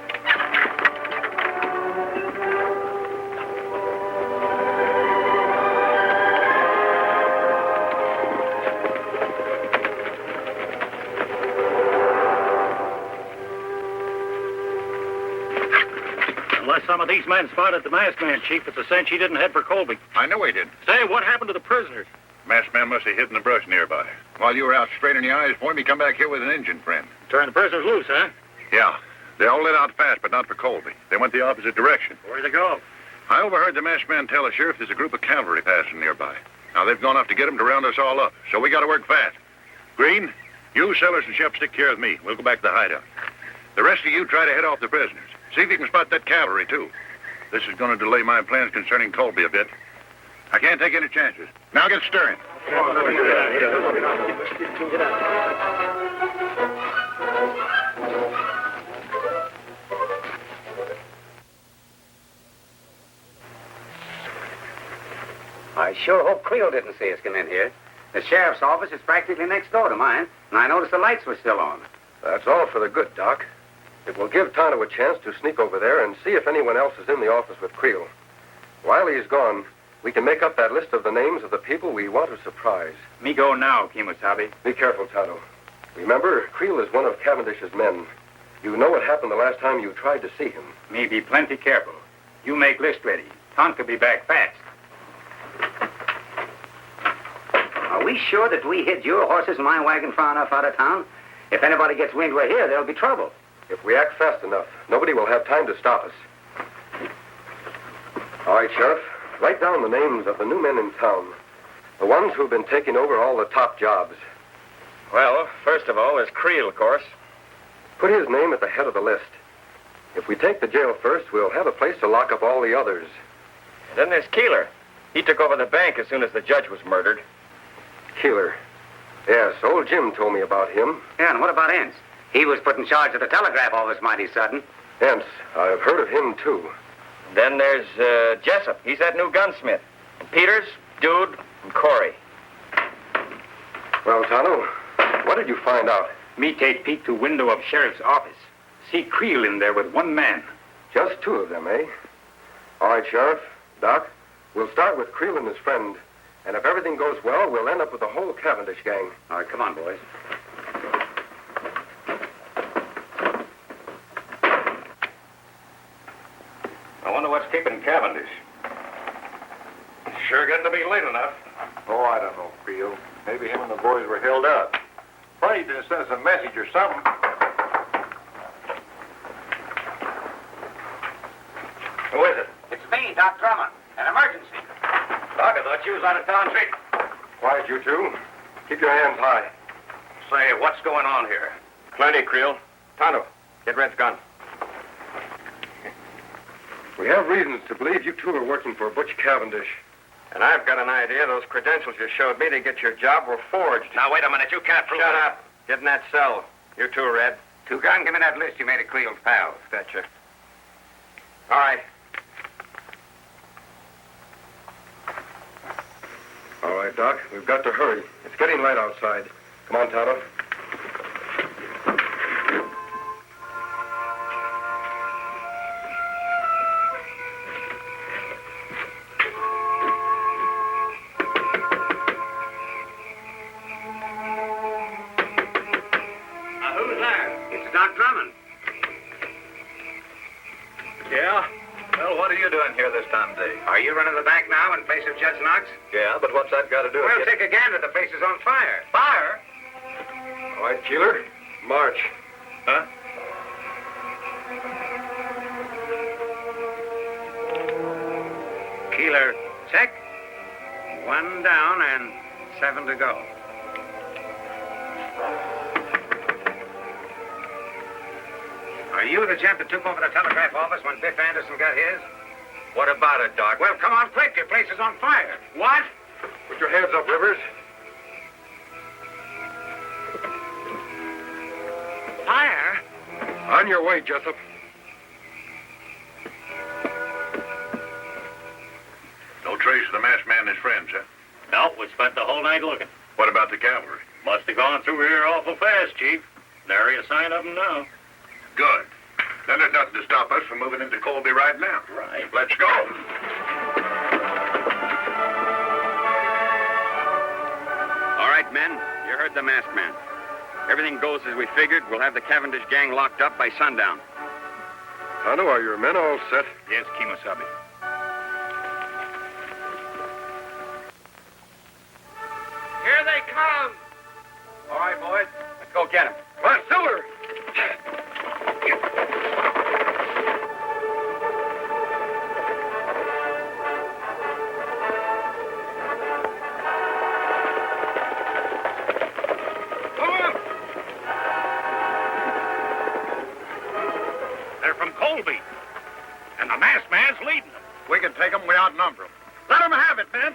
some of these men spotted the masked man, Chief. It's a cinch he didn't head for Colby. I know he did. Say, what happened to the prisoners? Masked man must have hid in the brush nearby. While you were out straining your eyes for him, he come back here with an Indian friend. Turn the prisoners loose, huh? Yeah. They all lit out fast, but not for Colby. They went the opposite direction. Where'd they go? I overheard the masked man tell the sheriff there's a group of cavalry passing nearby. Now, they've gone off to get him to round us all up, so we got to work fast. Green, you, Sellers, and Shep stick care of me. We'll go back to the hideout. The rest of you try to head off the prisoners. See if you can spot that cavalry, too. This is going to delay my plans concerning Colby a bit. I can't take any chances. Now get stirring. I sure hope Creel didn't see us come in here. The sheriff's office is practically next door to mine, and I noticed the lights were still on. That's all for the good, Doc. It will give Tonto a chance to sneak over there and see if anyone else is in the office with Creel. While he's gone, we can make up that list of the names of the people we want to surprise. Me go now, Kimosabe. Be careful, Tonto. Remember, Creel is one of Cavendish's men. You know what happened the last time you tried to see him. Me be plenty careful. You make list ready. Tonto be back fast. Are we sure that we hid your horses and my wagon far enough out of town? If anybody gets wind we're here, there'll be trouble. If we act fast enough, nobody will have time to stop us. All right, Sheriff. Write down the names of the new men in town. The ones who've been taking over all the top jobs. Well, first of all, there's Creel, of course. Put his name at the head of the list. If we take the jail first, we'll have a place to lock up all the others. Then there's Keeler. He took over the bank as soon as the judge was murdered. Keeler. Yes, old Jim told me about him. Yeah, and what about Ince? He was put in charge of the telegraph office mighty sudden. Hence, I've heard of him, too. Then there's Jessup. He's that new gunsmith. And Peters, Dude, and Corey. Well, Tonto, what did you find out? Me take peek to window of sheriff's office. See Creel in there with one man. Just two of them, eh? All right, Sheriff. Doc, we'll start with Creel and his friend. And if everything goes well, we'll end up with the whole Cavendish gang. All right, come on, boys. I wonder what's keeping Cavendish. Sure getting to be late enough. Oh, I don't know, Creel. Maybe him and the boys were held up. Afraid to send us a message or something. Who is it? It's me, Doc Drummond. An emergency. Doc, I thought you was out of town treating. Quiet, you two. Keep your hands high. Say, what's going on here? Plenty, Creel. Tonto, get Red's gun. We have reasons to believe you two are working for Butch Cavendish. And I've got an idea those credentials you showed me to get your job were forged. Now, wait a minute. You can't prove Shut it. up. Get in that cell. You too, Red. Two-Gun, give me that list you made of Creel's pals. Betcha. All right. All right, Doc. We've got to hurry. It's getting light outside. Come on, Tonto. Who's there? It's Doc Drummond. Yeah? Well, what are you doing here this time of day? Are you running the bank now in place of Judge Knox? Yeah, but what's that got to do with Well, it? take a gander. The place is on fire. Fire? All right, Keeler. March. Huh? Keeler, check. 1 down and 7 to go. Are you the gent that took over the telegraph office when Biff Anderson got his? What about it, Doc? Well, come on quick. Your place is on fire. What? Put your hands up, Rivers. Fire? On your way, Jessup. No trace of the masked man and his friends, huh? No, we spent the whole night looking. What about the cavalry? Must have gone through here awful fast, Chief. Nary a sign of them now. Good. Then there's nothing to stop us from moving into Colby right now. Right. Let's go. All right, men. You heard the masked man. Everything goes as we figured. We'll have the Cavendish gang locked up by sundown. Tonto, are your men all set? Yes, Kemosabe. Here they come. All right, boys. Let's go get him. Come on, Silver! They're from Colby. And the masked man's leading them. We can take them. We outnumber them. Let them have it, men.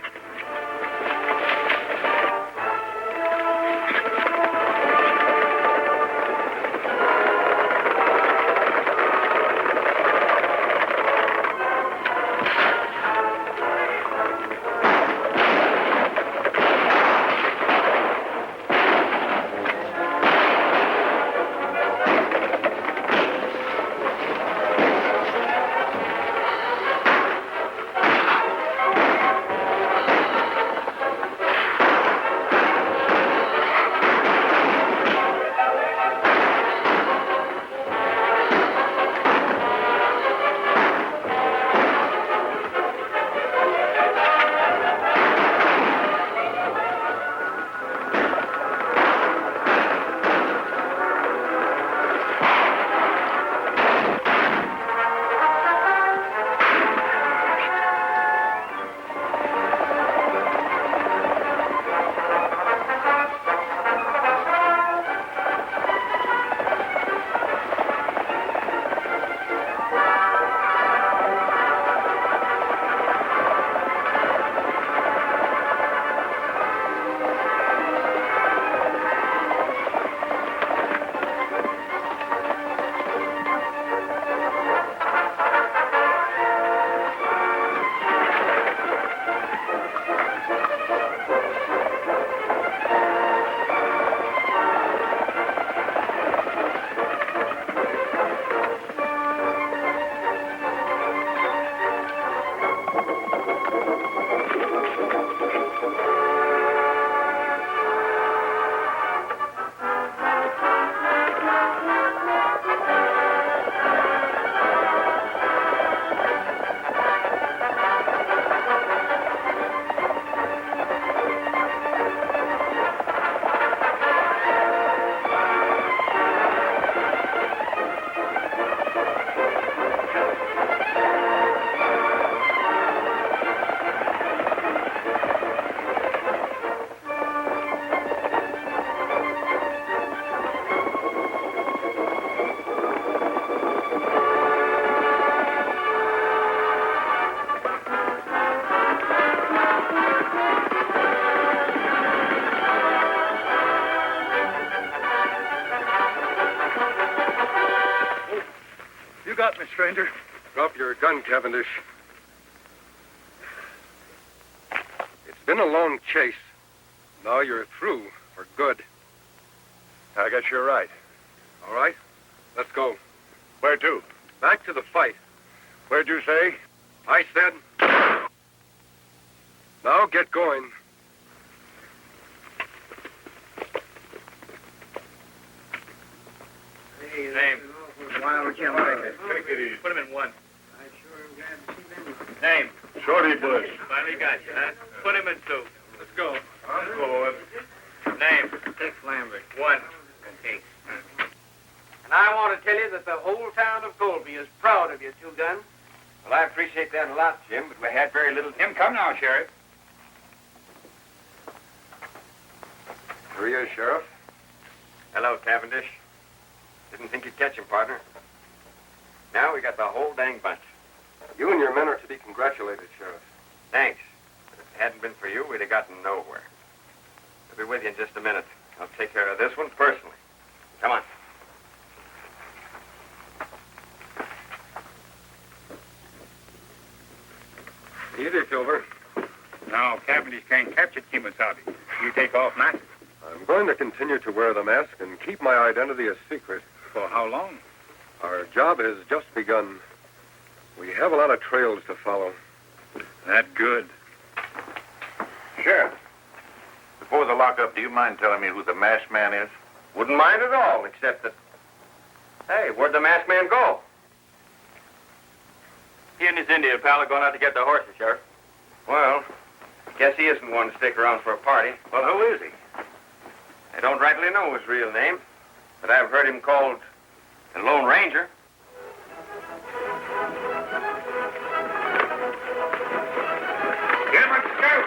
got me, stranger? Drop your gun, Cavendish. It's been a long chase. Now you're through for good. I guess you're right. All right, let's go. Where to? Back to the fight. Where'd you say? I said... Now get going. Name. Take it easy. Put him in one. Name. Shorty Bush. Finally got you, huh? Put him in two. Let's go. I'm going. Name. Dick Lambert. One. Okay. And I want to tell you that the whole town of Colby is proud of you, Two Gun. Well, I appreciate that a lot, Jim, but we had very little... Jim, come now, Sheriff. Here he is, Sheriff. Hello, Cavendish. Didn't think you'd catch him, partner. Now we got the whole dang bunch. You and your men are to be congratulated, Sheriff. Thanks. But if it hadn't been for you, we'd have gotten nowhere. I'll be with you in just a minute. I'll take care of this one personally. Come on. Easy, Silver. Now, Cavendish can't capture Kemosabe. You take off mask. I'm going to continue to wear the mask and keep my identity a secret. For how long? Our job has just begun. We have a lot of trails to follow. That good. Sheriff, before the lockup, do you mind telling me who the masked man is? Wouldn't mind at all, except that... Hey, where'd the masked man go? He and his Indian pal are going out to get the horses, Sheriff. Well, guess he isn't one to stick around for a party. Well, who is he? I don't rightly know his real name, but I've heard him called the Lone Ranger. Get him, Sheriff!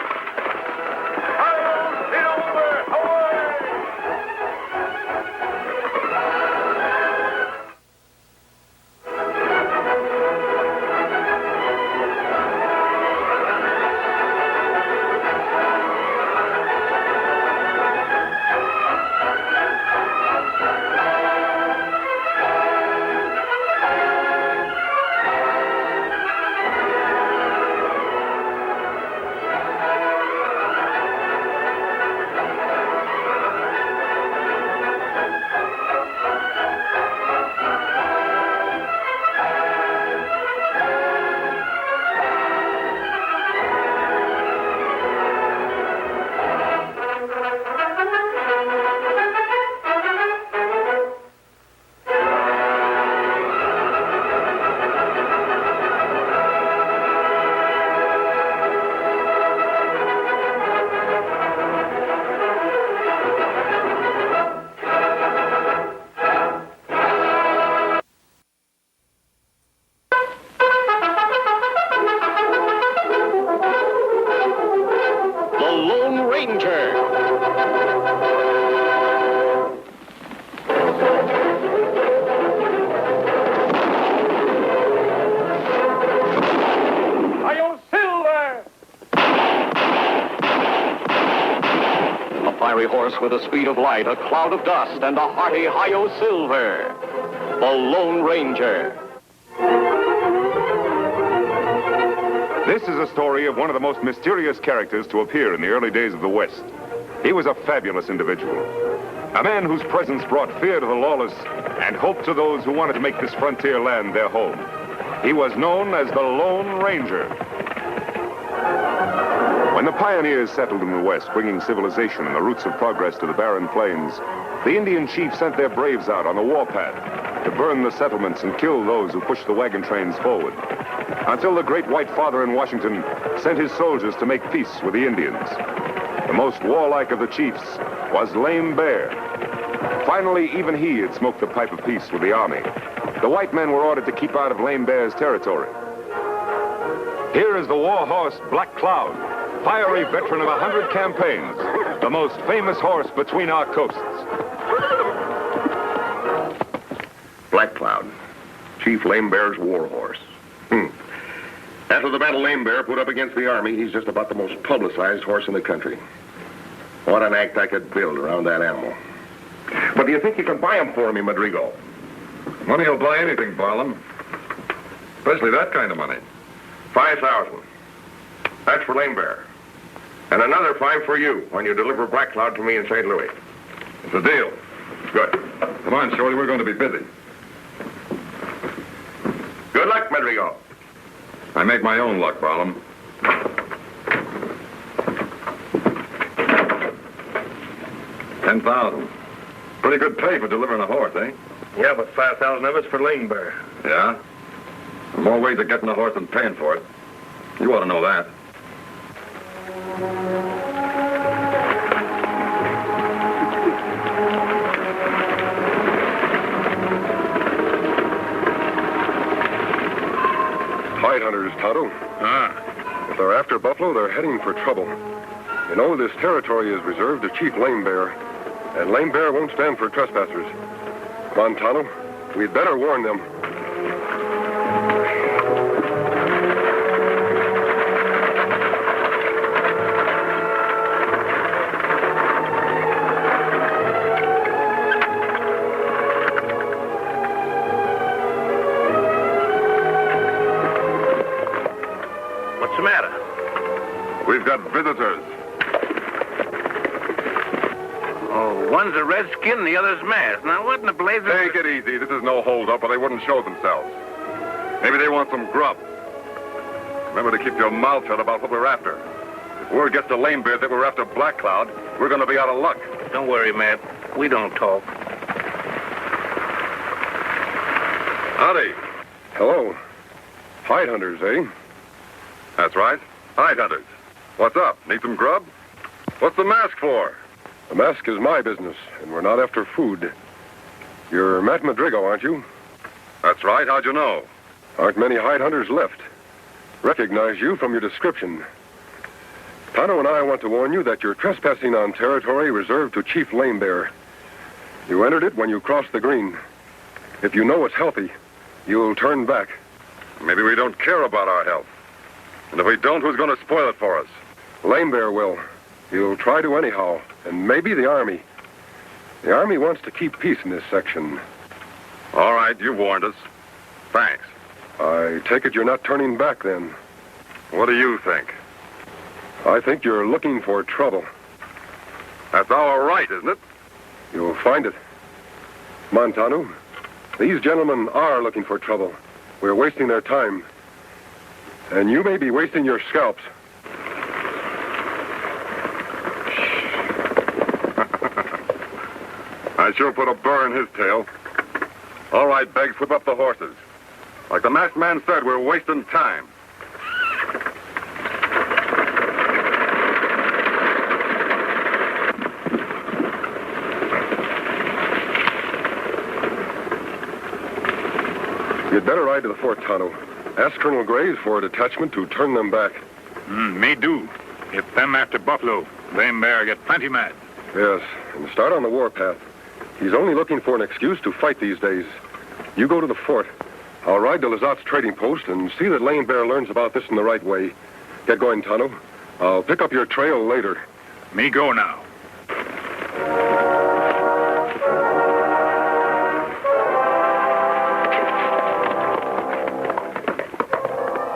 Horse with the speed of light, a cloud of dust, and a hearty hi-yo silver. The Lone Ranger. This is a story of one of the most mysterious characters to appear in the early days of the West. He was a fabulous individual. A man whose presence brought fear to the lawless and hope to those who wanted to make this frontier land their home. He was known as the Lone Ranger. When the pioneers settled in the West, bringing civilization and the roots of progress to the barren plains, the Indian chiefs sent their braves out on the warpath to burn the settlements and kill those who pushed the wagon trains forward, until the great white father in Washington sent his soldiers to make peace with the Indians. The most warlike of the chiefs was Lame Bear. Finally, even he had smoked the pipe of peace with the army. The white men were ordered to keep out of Lame Bear's territory. Here is the war horse Black Cloud, fiery veteran of 100 campaigns, the most famous horse between our coasts. Black Cloud, Chief Lame Bear's war horse. After the battle Lame Bear put up against the army, he's just about the most publicized horse in the country. What an act I could build around that animal. But do you think you can buy him for me, Madrigal? Money will buy anything, Barlam. Especially that kind of money. 5,000. That's for Lame Bear. And another 5 for you when you deliver Black Cloud to me in St. Louis. It's a deal. Good. Come on, Shorty, we're going to be busy. Good luck, Madrigal. I make my own luck, Barlam. 10,000. Pretty good pay for delivering a horse, eh? Yeah, but 5,000 of it's for Lame Bear. Yeah? There are more ways of getting a horse than paying for it. You ought to know that. Hide hunters, Tonto. If they're after buffalo, they're heading for trouble. You know, this territory is reserved to Chief Lame Bear, and Lame Bear won't stand for trespassers. Come on, Tonto. We'd better warn them. What's the matter? We've got visitors. Oh, one's a redskin and the other's masked. Now, what in the blazes... Take it easy. This is no hold-up, or they wouldn't show themselves. Maybe they want some grub. Remember to keep your mouth shut about what we're after. If word gets to Lame Bear that we're after Black Cloud, we're going to be out of luck. Don't worry, Matt. We don't talk. Howdy. Hello. Hide hunters, eh? That's right. Hide hunters. What's up? Need some grub? What's the mask for? The mask is my business, and we're not after food. You're Matt Madrigo, aren't you? That's right. How'd you know? Aren't many hide hunters left. Recognize you from your description. Tonto and I want to warn you that you're trespassing on territory reserved to Chief Lame Bear. You entered it when you crossed the green. If you know it's healthy, you'll turn back. Maybe we don't care about our health. And if we don't, who's going to spoil it for us? Lame Bear will. He'll try to anyhow, and maybe the Army. The Army wants to keep peace in this section. All right, you warned us. Thanks. I take it you're not turning back, then. What do you think? I think you're looking for trouble. That's our right, isn't it? You'll find it. Montano, these gentlemen are looking for trouble. We're wasting their time. And you may be wasting your scalps. I sure put a burr in his tail. All right, Beggs, whip up the horses. Like the masked man said, we're wasting time. You'd better ride to the fort, Tonto. Ask Colonel Graves for a detachment to turn them back. Me do. If them after Buffalo, Lame Bear get plenty mad. Yes, and start on the warpath. He's only looking for an excuse to fight these days. You go to the fort. I'll ride to Lazat's trading post and see that Lame Bear learns about this in the right way. Get going, Tonto. I'll pick up your trail later. Me go now.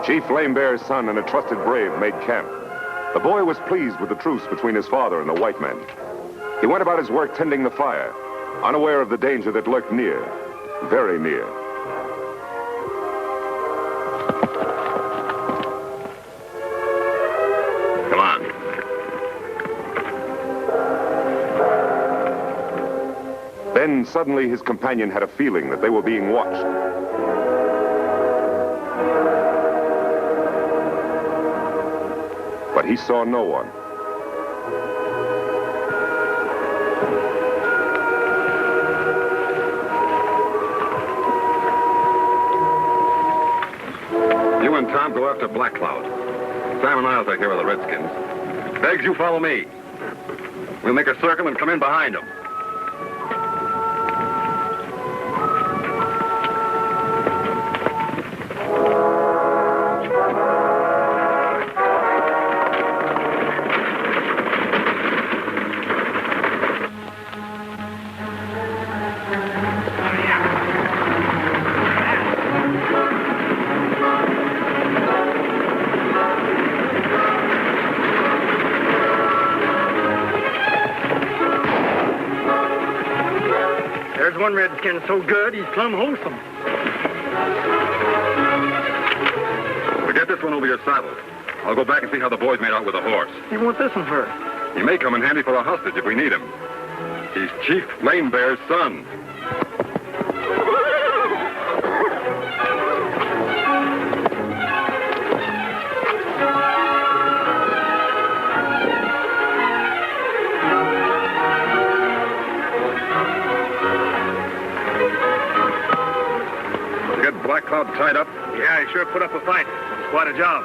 Chief Lame Bear's son and a trusted brave made camp. The boy was pleased with the truce between his father and the white men. He went about his work tending the fire, unaware of the danger that lurked near, very near. Come on. Then suddenly his companion had a feeling that they were being watched. But he saw no one. You and Tom go after Black Cloud. Sam and I'll take care of the Redskins. Beggs, you follow me. We'll make a circle and come in behind them. One redskin so good, he's plumb wholesome. Well, get this one over your saddle. I'll go back and see how the boys made out with the horse. You want this one for? He may come in handy for a hostage if we need him. He's Chief Lame Bear's son. Black Cloud tied up? Yeah, he sure put up a fight. It's quite a job.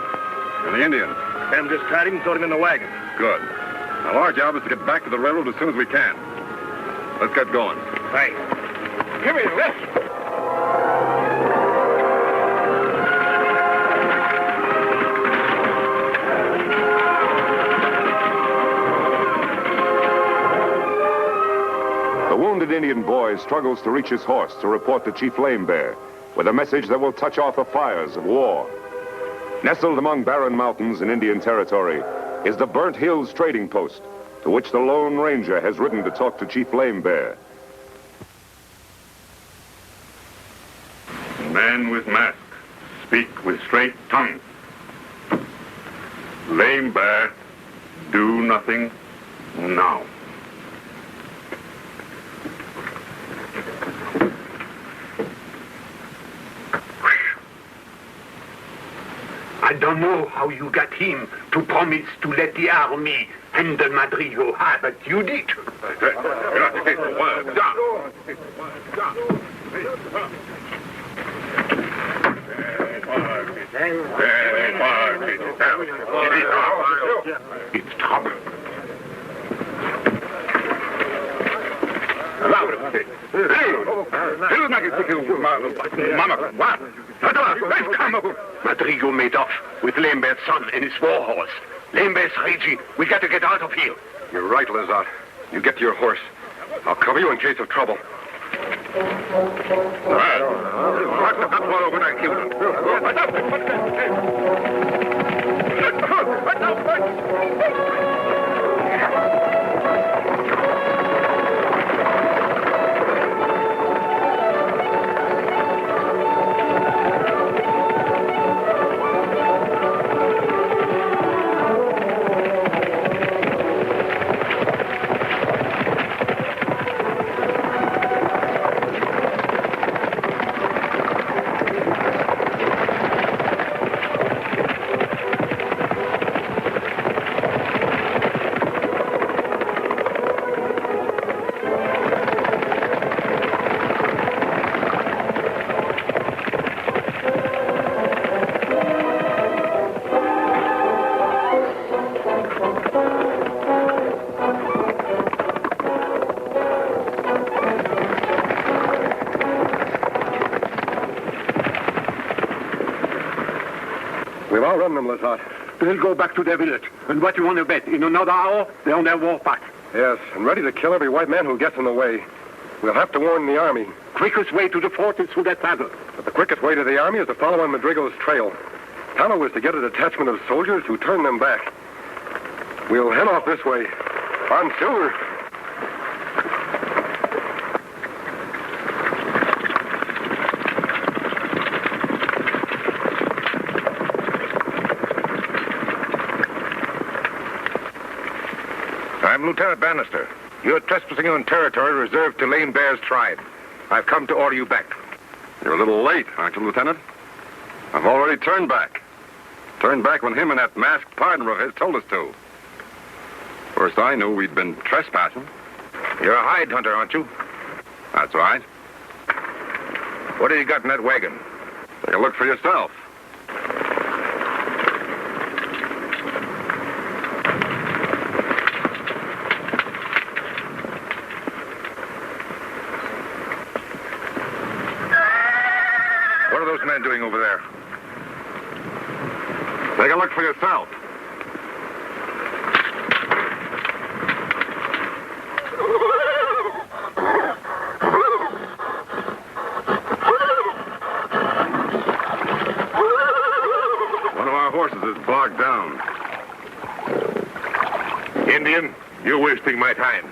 And the Indians? Them just tied him and threw him in the wagon. Good. Now, our job is to get back to the railroad as soon as we can. Let's get going. Right. Give me a lift. The wounded Indian boy struggles to reach his horse to report to Chief Lame Bear with a message that will touch off the fires of war. Nestled among barren mountains in Indian territory is the Burnt Hills trading post, to which the Lone Ranger has ridden to talk to Chief Lame Bear. Man with mask, speak with straight tongue. Lame Bear, do nothing now. I don't know how you got him to promise to let the army handle Madrigo, but you did. It's trouble. Madrigo made off with Lambert's son and his war horse. Lambert's raging. We got to get out of here. You're right, Lazat. You get to your horse. I'll cover you in case of trouble. We've outrun them, Lazat. They'll go back to their village. And what you want to bet? In another hour, they're on their war path. Yes, and ready to kill every white man who gets in the way. We'll have to warn the army. Quickest way to the fort is through that saddle. But the quickest way to the army is to follow on Madrigo's trail. Tonto was to get a detachment of soldiers who turn them back. We'll head off this way. On Silver. I'm Lieutenant Bannister. You're trespassing on territory reserved to Lame Bear's tribe. I've come to order you back. You're a little late, aren't you, Lieutenant? I've already turned back. Turned back when him and that masked partner of his told us to. First I knew we'd been trespassing. You're a hide hunter, aren't you? That's right. What have you got in that wagon? Take a look for yourself. What are those men doing over there? Take a look for yourself. One of our horses is bogged down. Indian, you're wasting my time.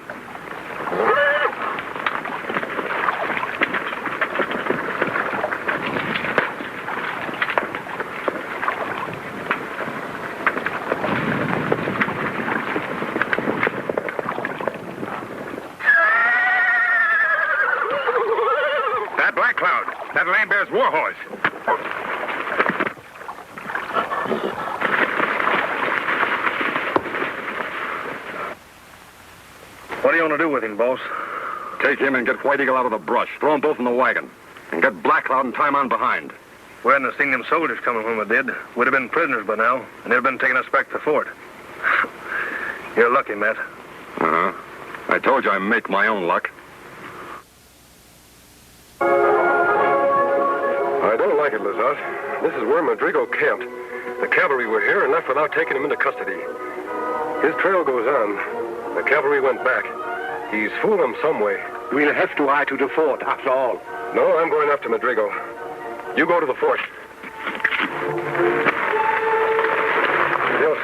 That Lame Bear's war horse. What do you want to do with him, boss? Take him and get White Eagle out of the brush. Throw them both in the wagon. And get Black Cloud and tie him on behind. We hadn't seen them soldiers coming when we did. We'd have been prisoners by now, and they'd have been taking us back to the fort. You're lucky, Matt. Uh-huh. I told you I make my own luck. I don't like it, Lazat. This is where Madrigo camped. The cavalry were here and left without taking him into custody. His trail goes on. The cavalry went back. He's fooled them some way. We'll have to ride to the fort, after all. No, I'm going after Madrigo. You go to the fort. Yes.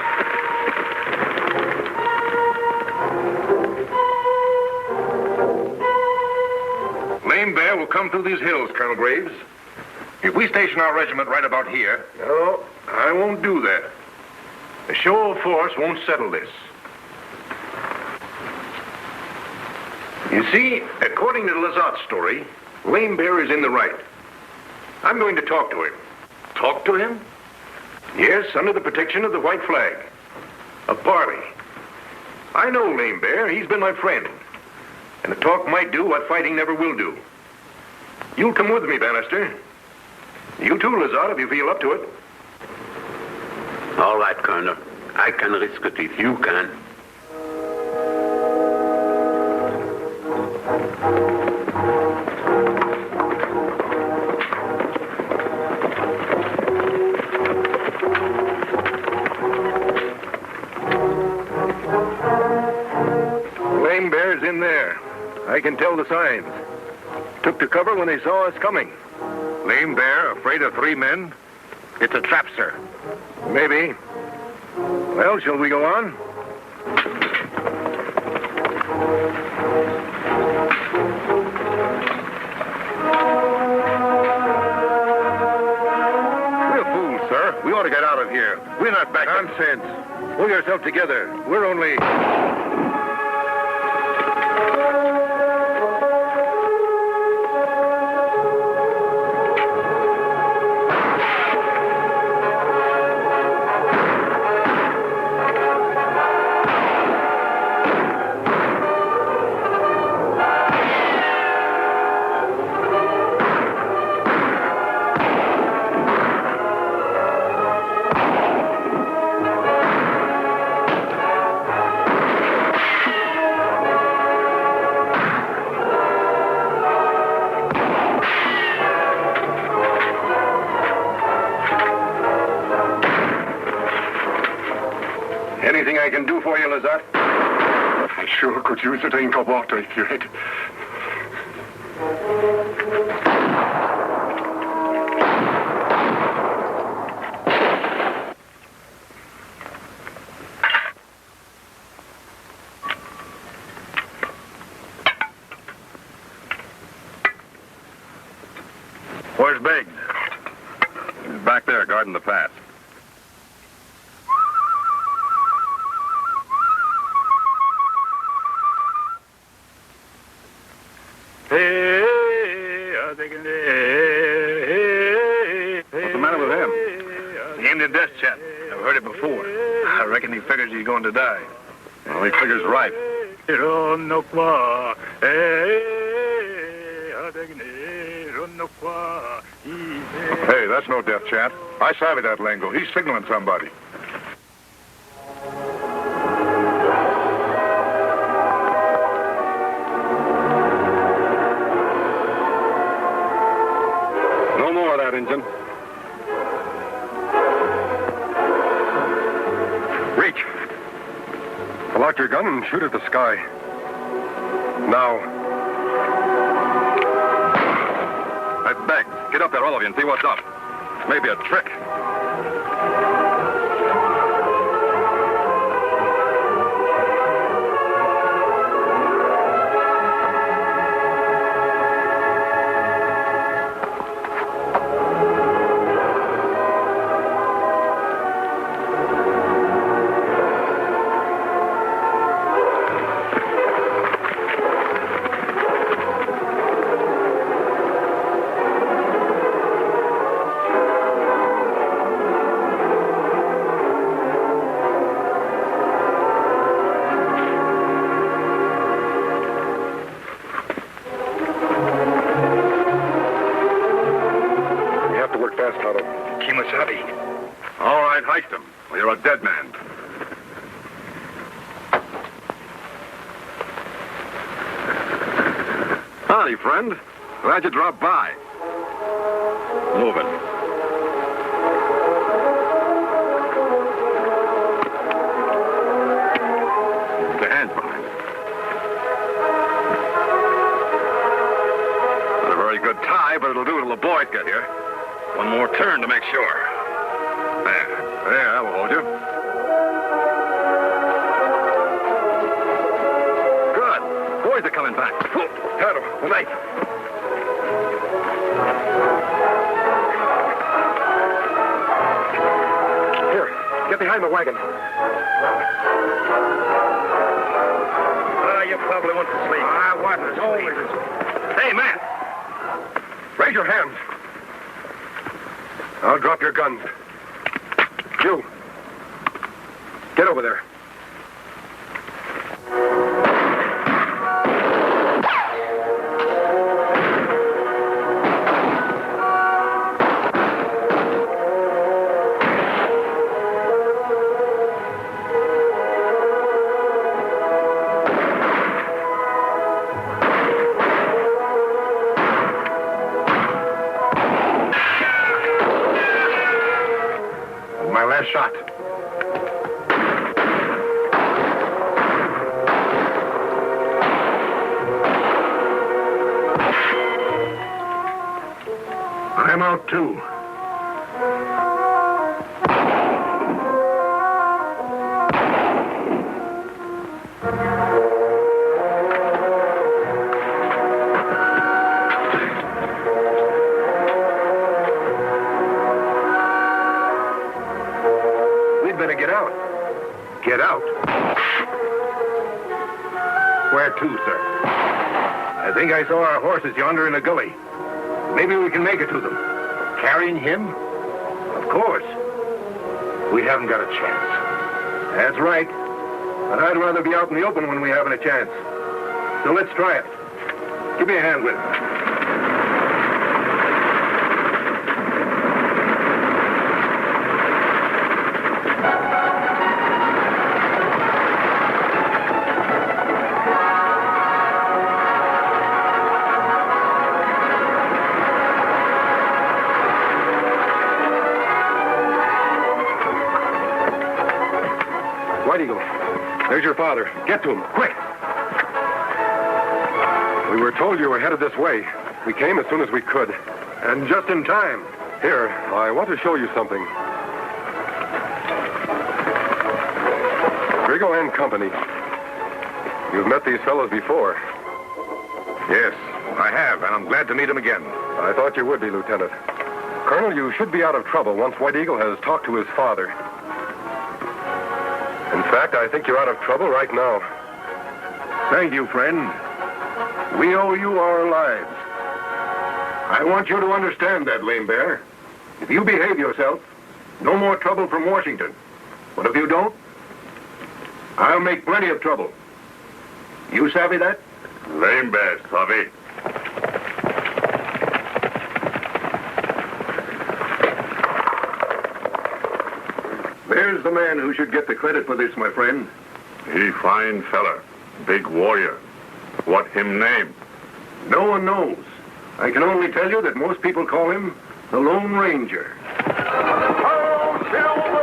Lame Bear will come through these hills, Colonel Graves. If we station our regiment right about here... No, I won't do that. A show of force won't settle this. You see, according to Lazat's story, Lame Bear is in the right. I'm going to talk to him. Talk to him? Yes, under the protection of the white flag. A parley. I know Lame Bear. He's been my friend. And the talk might do what fighting never will do. You'll come with me, Bannister. You too, Lazard, if you feel up to it. All right, Colonel. I can risk it if you can. Lame Bear's in there. I can tell the signs. Took to cover when they saw us coming. Lame Bear, afraid of 3 men? It's a trap, sir. Maybe. Well, shall we go on? We're fools, sir. We ought to get out of here. We're not back. Nonsense. Pull yourself together. We're only... Anything I can do for you, Lazard? I sure could use a drink of water if you had. Where's Biggs? He's back there guarding the pass. What's the matter with him? The Indian death chant. I've heard it before. I reckon he figures he's going to die. Well, he figures right. Hey, that's no death chant. I savvy that lingo. He's signaling somebody. No more of that, Injun. Reach. Pull out your gun and shoot at the sky. Now. I beg. Get up there, all of you, and see what's up. This may be a trick. All right, heist him. Well, you're a dead man. Howdy, friend. Glad you dropped by. Move it. The hands behind it. Not a very good tie, but it'll do till the boys get here. One more turn to make sure. There, that will hold you. Good. Boys are coming back. Oh, got him. The knife. Here, get behind the wagon. You probably went to sleep. I wasn't asleep. Hey, man. Raise your hands. I'll drop your guns. You. Get over there. My last shot. I'm out too. We'd better get out. Get out? Where to, sir? I think I saw our horses yonder in the gully. Maybe we can make it to them. Carrying him? Of course. We haven't got a chance. That's right. But I'd rather be out in the open when we haven't a chance. So let's try it. Give me a hand with it. White Eagle, there's your father. Get to him, quick. We were told you were headed this way. We came as soon as we could. And just in time. Here, I want to show you something. Grigo and Company. You've met these fellows before. Yes, I have, and I'm glad to meet him again. I thought you would be, Lieutenant. Colonel, you should be out of trouble once White Eagle has talked to his father. In fact, I think you're out of trouble right now. Thank you, friend. We owe you our lives. I want you to understand that, Lame Bear. If you behave yourself, no more trouble from Washington. But if you don't, I'll make plenty of trouble. You savvy that? Lame Bear, savvy. There's the man who should get the credit for this, my friend. He fine fella. Big warrior. What him name? No one knows. I can only tell you that most people call him the Lone Ranger. Oh, Silver!